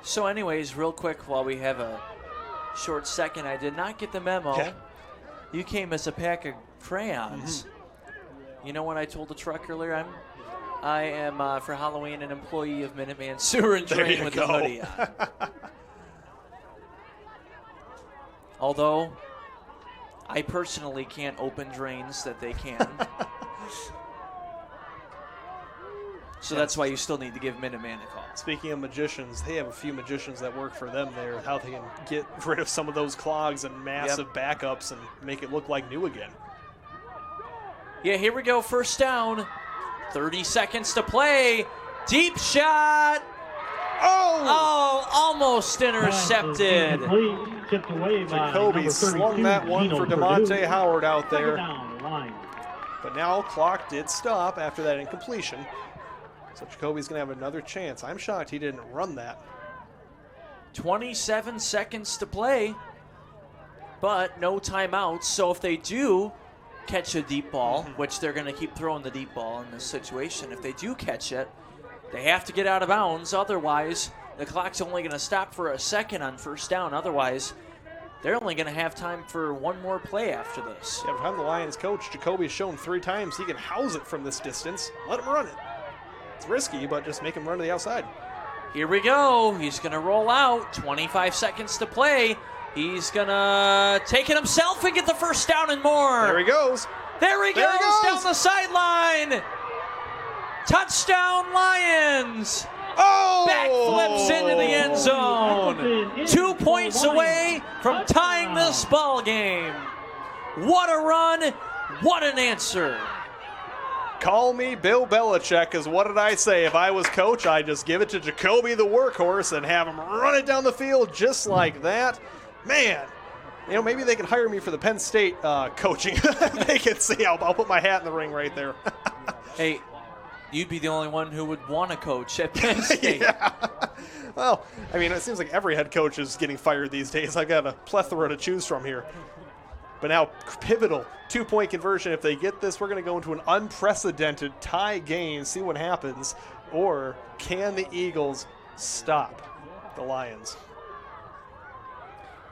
So anyways, real quick while we have a short second, I did not get the memo. Yeah. You came as a pack of crayons. You know what I told the truck earlier? I am for Halloween an employee of Minuteman Sewer and There Drain you with go. the hoodie on. Although I personally can't open drains that they can. So that's why you still need to give Minuteman a call. Speaking of magicians, they have a few magicians that work for them there, how they can get rid of some of those clogs and massive backups and make it look like new again. Yeah, here we go. First down. 30 seconds to play. Deep shot. Oh, almost intercepted. Tipped away by Jacoby number slung 32, that one Gino for Purdue. DeMonte Howard out Second there. down, line. But now clock did stop after that incompletion. So Jacoby's going to have another chance. I'm shocked he didn't run that. 27 seconds to play, but no timeouts. So if they do catch a deep ball, which they're going to keep throwing the deep ball in this situation, if they do catch it, they have to get out of bounds. Otherwise, the clock's only going to stop for a second on first down. Otherwise, they're only going to have time for one more play after this. Yeah, if I'm the Lions coach, Jacoby's shown 3 times he can house it from this distance. Let him run it. It's risky, but just make him run to the outside. Here we go. He's going to roll out. 25 seconds to play. He's going to take it himself and get the first down and more. There he goes. There he goes down the sideline. Touchdown, Lions. Oh! Backflips into the end zone. 2 points away from tying this ball game. What a run. What an answer. Call me Bill Belichick, because what did I say? If I was coach, I'd just give it to Jacoby the workhorse and have him run it down the field just like that. Man, you know, maybe they can hire me for the Penn State coaching. They can see, I'll put my hat in the ring right there. Hey, you'd be the only one who would want to coach at Penn State. Yeah. Well, I mean, it seems like every head coach is getting fired these days. I got a plethora to choose from here. But now, pivotal 2-point conversion. If they get this, we're going to go into an unprecedented tie game, see what happens. Or can the Eagles stop the Lions?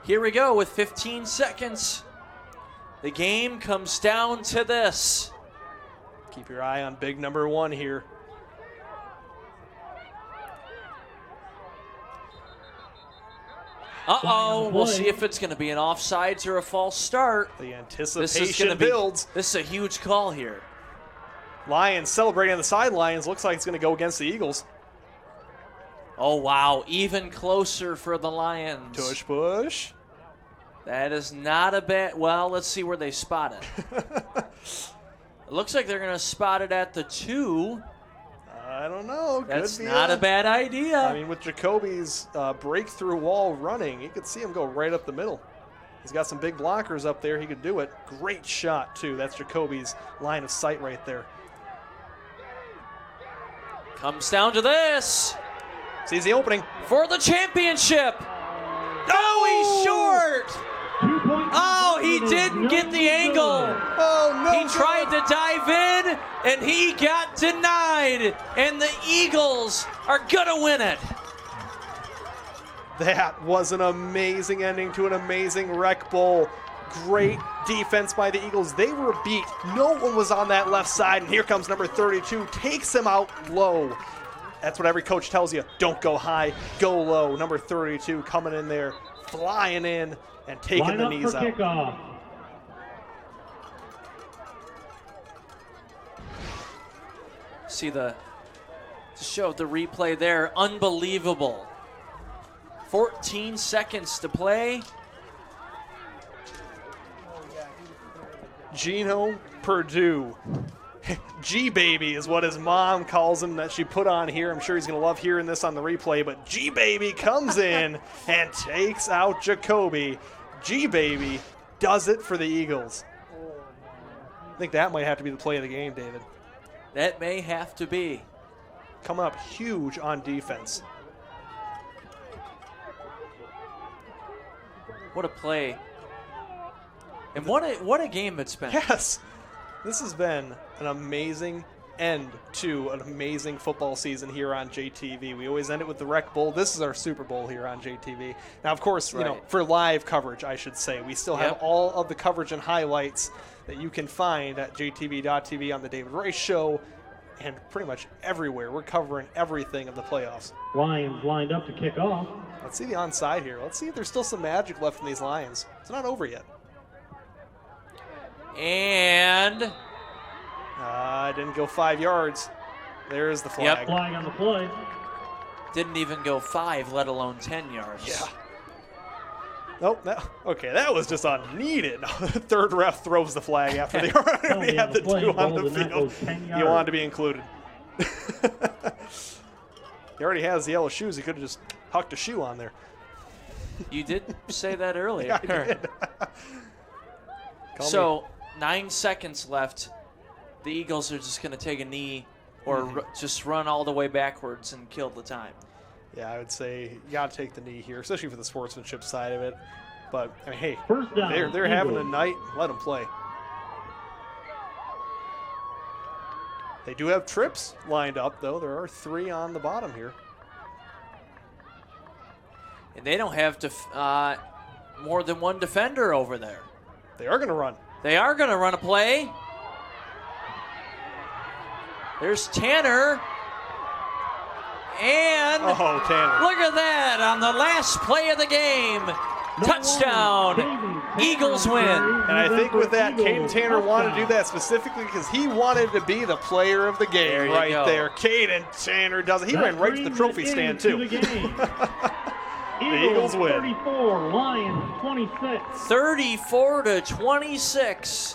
Here we go with 15 seconds. The game comes down to this. Keep your eye on big number 1 here. Uh-oh, we'll see if it's going to be an offsides or a false start. The anticipation builds. This is a huge call here. Lions celebrating on the sidelines. Looks like it's going to go against the Eagles. Oh, wow, even closer for the Lions. Tush push. That is not a bad, well, let's see where they spot it. It looks like they're going to spot it at the 2. I don't know. That's Could be not a bad idea. I mean, with Jacoby's breakthrough wall running, you could see him go right up the middle. He's got some big blockers up there. He could do it. Great shot, too. That's Jacoby's line of sight right there. Comes down to this. Sees the opening. For the championship. Oh, he's short. Oh, he didn't get the angle. Oh, no. He tried to dive in, and he got denied. And the Eagles are going to win it. That was an amazing ending to an amazing Rec Bowl. Great defense by the Eagles. They were beat. No one was on that left side, and here comes number 32. Takes him out low. That's what every coach tells you. Don't go high, go low. Number 32 coming in there, flying in, and taking the knees out. Kickoff. See to show the replay there. Unbelievable. 14 seconds to play. Gino Purdue. G-Baby is what his mom calls him that she put on here. I'm sure he's going to love hearing this on the replay, but G-Baby comes in and takes out Jacoby. G-Baby does it for the Eagles. I think that might have to be the play of the game, David. That may have to be. Coming up huge on defense. What a play. And what a game it's been. Yes. This has been an amazing end to an amazing football season here on JTV. We always end it with the Rec Bowl. This is our Super Bowl here on JTV. Now, of course, you know, for live coverage, I should say, we still have all of the coverage and highlights that you can find at jtv.tv on the David Rice Show and pretty much everywhere. We're covering everything of the playoffs. Lions lined up to kick off. Let's see the onside here. Let's see if there's still some magic left in these Lions. It's not over yet. And didn't go 5 yards. There's the flag. Flag on the play. Didn't even go 5, let alone 10 yards. Yeah. Nope. That was just unneeded. Third ref throws the flag after they already had the 2 on the field. He wanted to be included. He already has the yellow shoes. He could have just hucked a shoe on there. You did say that earlier. Yeah, I did. So 9 seconds left. The Eagles are just going to take a knee or just run all the way backwards and kill the time. Yeah, I would say you got to take the knee here, especially for the sportsmanship side of it. But, I mean, hey, First down, they're having a night. Let them play. They do have trips lined up, though. There are 3 on the bottom here. And they don't have more than one defender over there. They are going to run. They are going to run a play. There's Tanner. And Tanner. Look at that on the last play of the game. Touchdown. Eagles win. And I think with that, Caden Tanner wanted to do that specifically because he wanted to be the player of the game there. Caden Tanner does it. He ran right to the trophy stand, too. The Eagles win. 34, Lions 26. 34-26.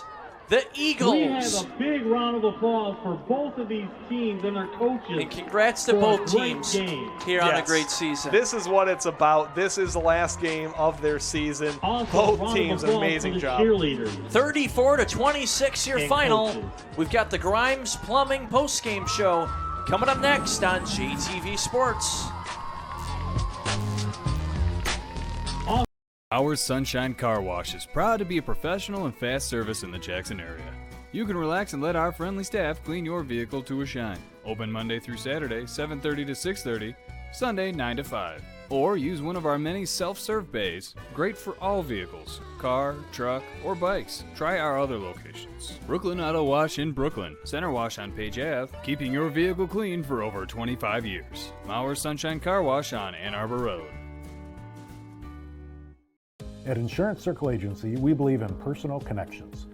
The Eagles. We have a big round of applause for both of these teams and their coaches. And congrats to both teams here on a great season. This is what it's about. This is the last game of their season. Also, both teams, an amazing job. 34-26 your And final. coaches. We've got the Grimes Plumbing postgame show coming up next on JTV Sports. Our Sunshine Car Wash is proud to be a professional and fast service in the Jackson area. You can relax and let our friendly staff clean your vehicle to a shine. Open Monday through Saturday, 7:30 to 6:30, Sunday 9 to 5. Or use one of our many self-serve bays, great for all vehicles, car, truck, or bikes. Try our other locations. Brooklyn Auto Wash in Brooklyn, Center Wash on Page Ave, keeping your vehicle clean for over 25 years. Our Sunshine Car Wash on Ann Arbor Road. At Insurance Circle Agency, we believe in personal connections.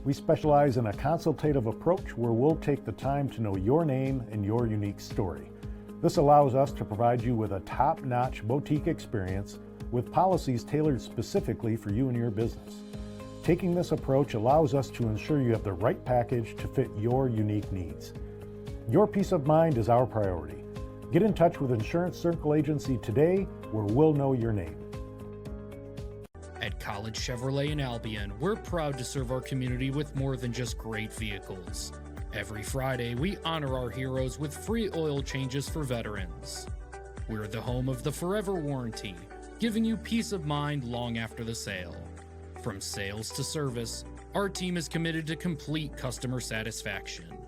We specialize in a consultative approach where we'll take the time to know your name and your unique story. This allows us to provide you with a top-notch boutique experience with policies tailored specifically for you and your business. Taking this approach allows us to ensure you have the right package to fit your unique needs. Your peace of mind is our priority. Get in touch with Insurance Circle Agency today where we'll know your name. At College Chevrolet in Albion, we're proud to serve our community with more than just great vehicles. Every Friday, we honor our heroes with free oil changes for veterans. We're the home of the Forever Warranty, giving you peace of mind long after the sale. From sales to service, our team is committed to complete customer satisfaction.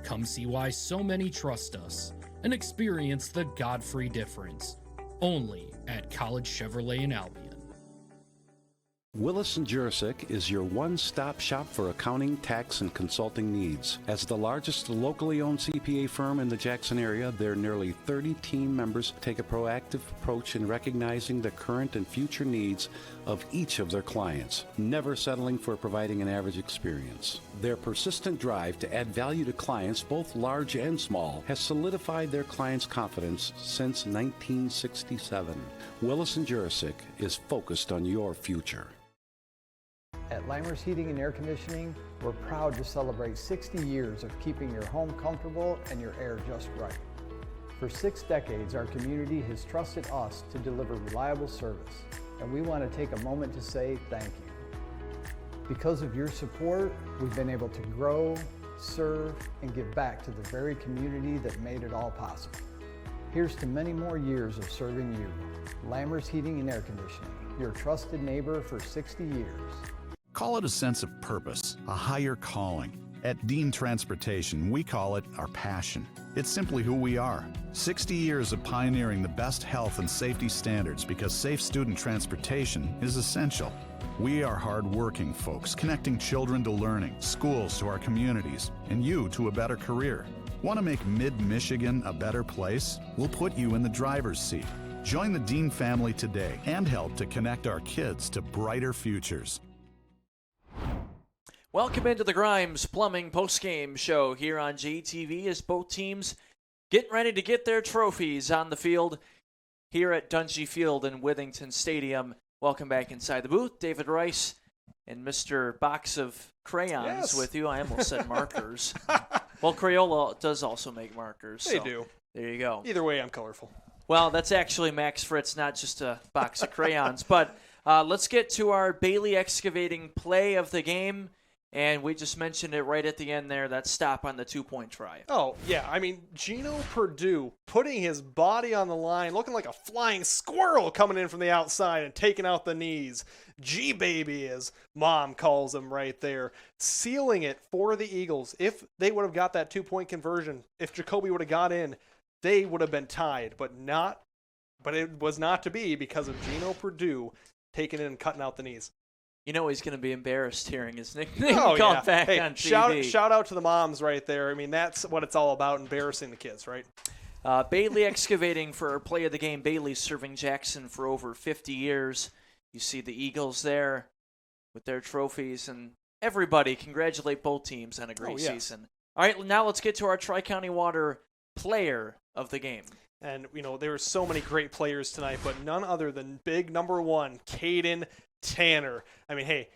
Come see why so many trust us and experience the Godfrey difference. Only at College Chevrolet in Albion. Willis & Jurisic is your one-stop shop for accounting, tax, and consulting needs. As the largest locally owned CPA firm in the Jackson area, their nearly 30 team members take a proactive approach in recognizing the current and future needs of each of their clients, never settling for providing an average experience. Their persistent drive to add value to clients, both large and small, has solidified their clients' confidence since 1967. Willis & Jurisic is focused on your future. At Lammers Heating and Air Conditioning, we're proud to celebrate 60 years of keeping your home comfortable and your air just right. For 6 decades, our community has trusted us to deliver reliable service, and we want to take a moment to say thank you. Because of your support, we've been able to grow, serve, and give back to the very community that made it all possible. Here's to many more years of serving you. Lammers Heating and Air Conditioning, your trusted neighbor for 60 years. Call it a sense of purpose, a higher calling. At Dean Transportation, we call it our passion. It's simply who we are. 60 years of pioneering the best health and safety standards because safe student transportation is essential. We are hard-working folks, connecting children to learning, schools to our communities, and you to a better career. Want to make Mid-Michigan a better place? We'll put you in the driver's seat. Join the Dean family today and help to connect our kids to brighter futures. Welcome into the Grimes Plumbing postgame show here on JTV as both teams getting ready to get their trophies on the field here at Dungy Field in Withington Stadium. Welcome back inside the booth. David Rice and Mr. Box of Crayons with you. I almost said markers. Well, Crayola does also make markers. They so do. There you go. Either way, I'm colorful. Well, that's actually Max Fritz, not just a box of crayons. But let's get to our Bailey Excavating play of the game. And we just mentioned it right at the end there, that stop on the 2-point try. Oh, yeah. I mean, Gino Purdue putting his body on the line, looking like a flying squirrel coming in from the outside and taking out the knees. G-Baby, as Mom calls him right there, sealing it for the Eagles. If they would have got that 2-point conversion, if Jacoby would have got in, they would have been tied, but it was not to be because of Gino Purdue taking it and cutting out the knees. You know he's going to be embarrassed hearing his nickname called back on TV. Shout out to the moms right there. I mean, that's what it's all about, embarrassing the kids, right? Bailey Excavating for our play of the game. Bailey's serving Jackson for over 50 years. You see the Eagles there with their trophies, and everybody congratulate both teams on a great season. All right, now let's get to our Tri-County Water player of the game. And, there were so many great players tonight, but none other than big number one, Caden Tanner. I mean, hey,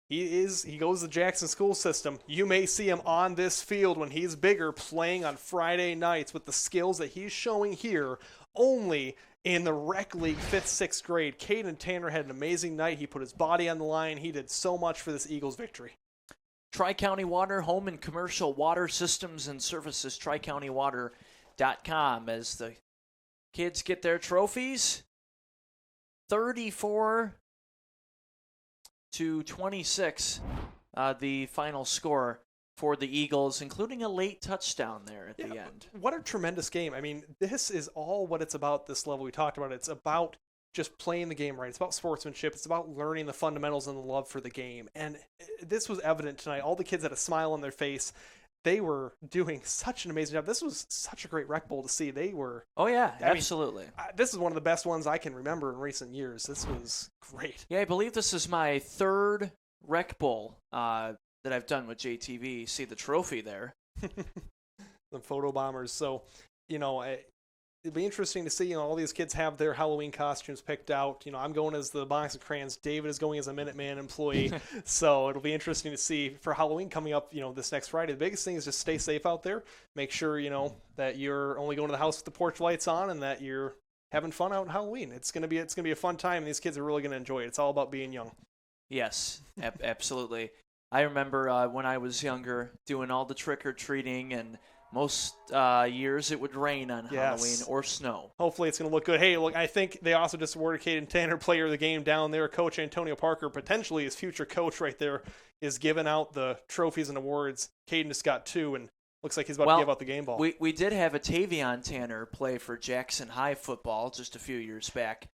he goes to the Jackson school system. You may see him on this field when he's bigger playing on Friday nights with the skills that he's showing here only in the rec league 5th, 6th grade. Caden Tanner had an amazing night. He put his body on the line. He did so much for this Eagles victory. Tri-County Water, home and commercial water systems and services, tricountywater.com as the kids get their trophies. 34-26, the final score for the Eagles, including a late touchdown there at the end. What a tremendous game. I mean, this is all what it's about, this level we talked about. It's about just playing the game right. It's about sportsmanship. It's about learning the fundamentals and the love for the game. And this was evident tonight. All the kids had a smile on their face. They were doing such an amazing job. This was such a great rec bowl to see. They were... Oh, yeah, absolutely. This is one of the best ones I can remember in recent years. This was great. Yeah, I believe this is my third rec bowl that I've done with JTV. See the trophy there. The photo bombers. So, it'd be interesting to see, all these kids have their Halloween costumes picked out. I'm going as the Box of Crayons. David is going as a Minuteman employee. So it'll be interesting to see for Halloween coming up, this next Friday. The biggest thing is just stay safe out there. Make sure, that you're only going to the house with the porch lights on and that you're having fun out on Halloween. It's going to be a fun time, and these kids are really going to enjoy it. It's all about being young. Yes, absolutely. I remember when I was younger doing all the trick-or-treating, and most years it would rain on Halloween or snow. Hopefully it's going to look good. Hey, look, I think they also just awarded Caden Tanner player of the game down there. Coach Antonio Parker, potentially his future coach right there, is giving out the trophies and awards. Caden just got 2, and looks like he's about to give out the game ball. We did have a Tavion Tanner play for Jackson High football just a few years back.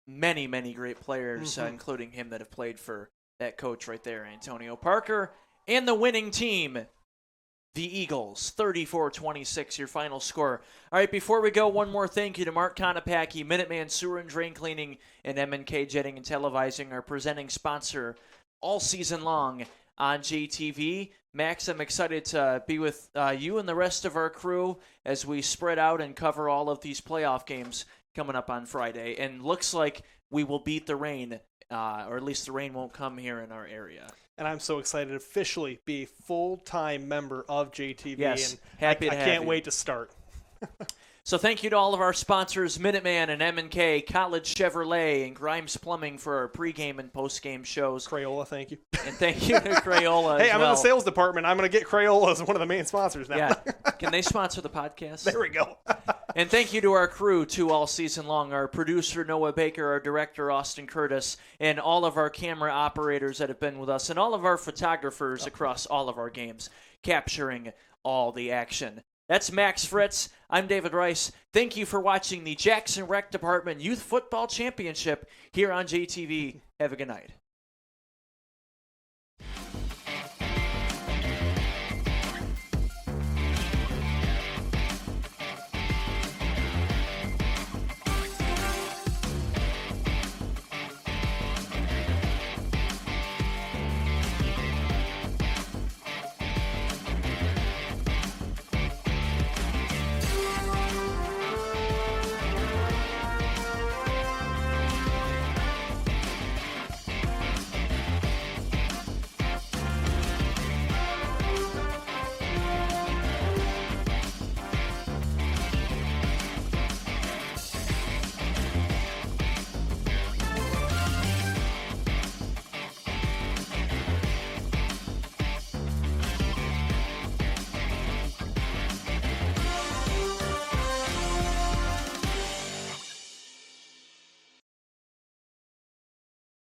Many, many great players, including him, that have played for that coach right there, Antonio Parker, and the winning team, the Eagles, 34-26, your final score. All right, before we go, one more thank you to Mark Konopacki, Minuteman Sewer and Drain Cleaning, and M&K Jetting and Televising, our presenting sponsor all season long on JTV. Max, I'm excited to be with you and the rest of our crew as we spread out and cover all of these playoff games coming up on Friday. And looks like we will beat the rain, or at least the rain won't come here in our area. And I'm so excited to officially be a full-time member of JTV. Yes, and happy to I have can't you. wait to start. So thank you to all of our sponsors, Minuteman and M&K, College Chevrolet, and Grimes Plumbing for our pregame and postgame shows. Crayola, thank you. And thank you to Crayola Hey, as I'm well. in the sales department. I'm going to get Crayola as one of the main sponsors now. Yeah. Can they sponsor the podcast? There we go. And thank you to our crew, too, all season long. Our producer, Noah Baker, our director, Austin Curtis, and all of our camera operators that have been with us, and all of our photographers across all of our games, capturing all the action. That's Max Fritz. I'm David Rice. Thank you for watching the Jackson Rec Department Youth Football Championship here on JTV. Have a good night.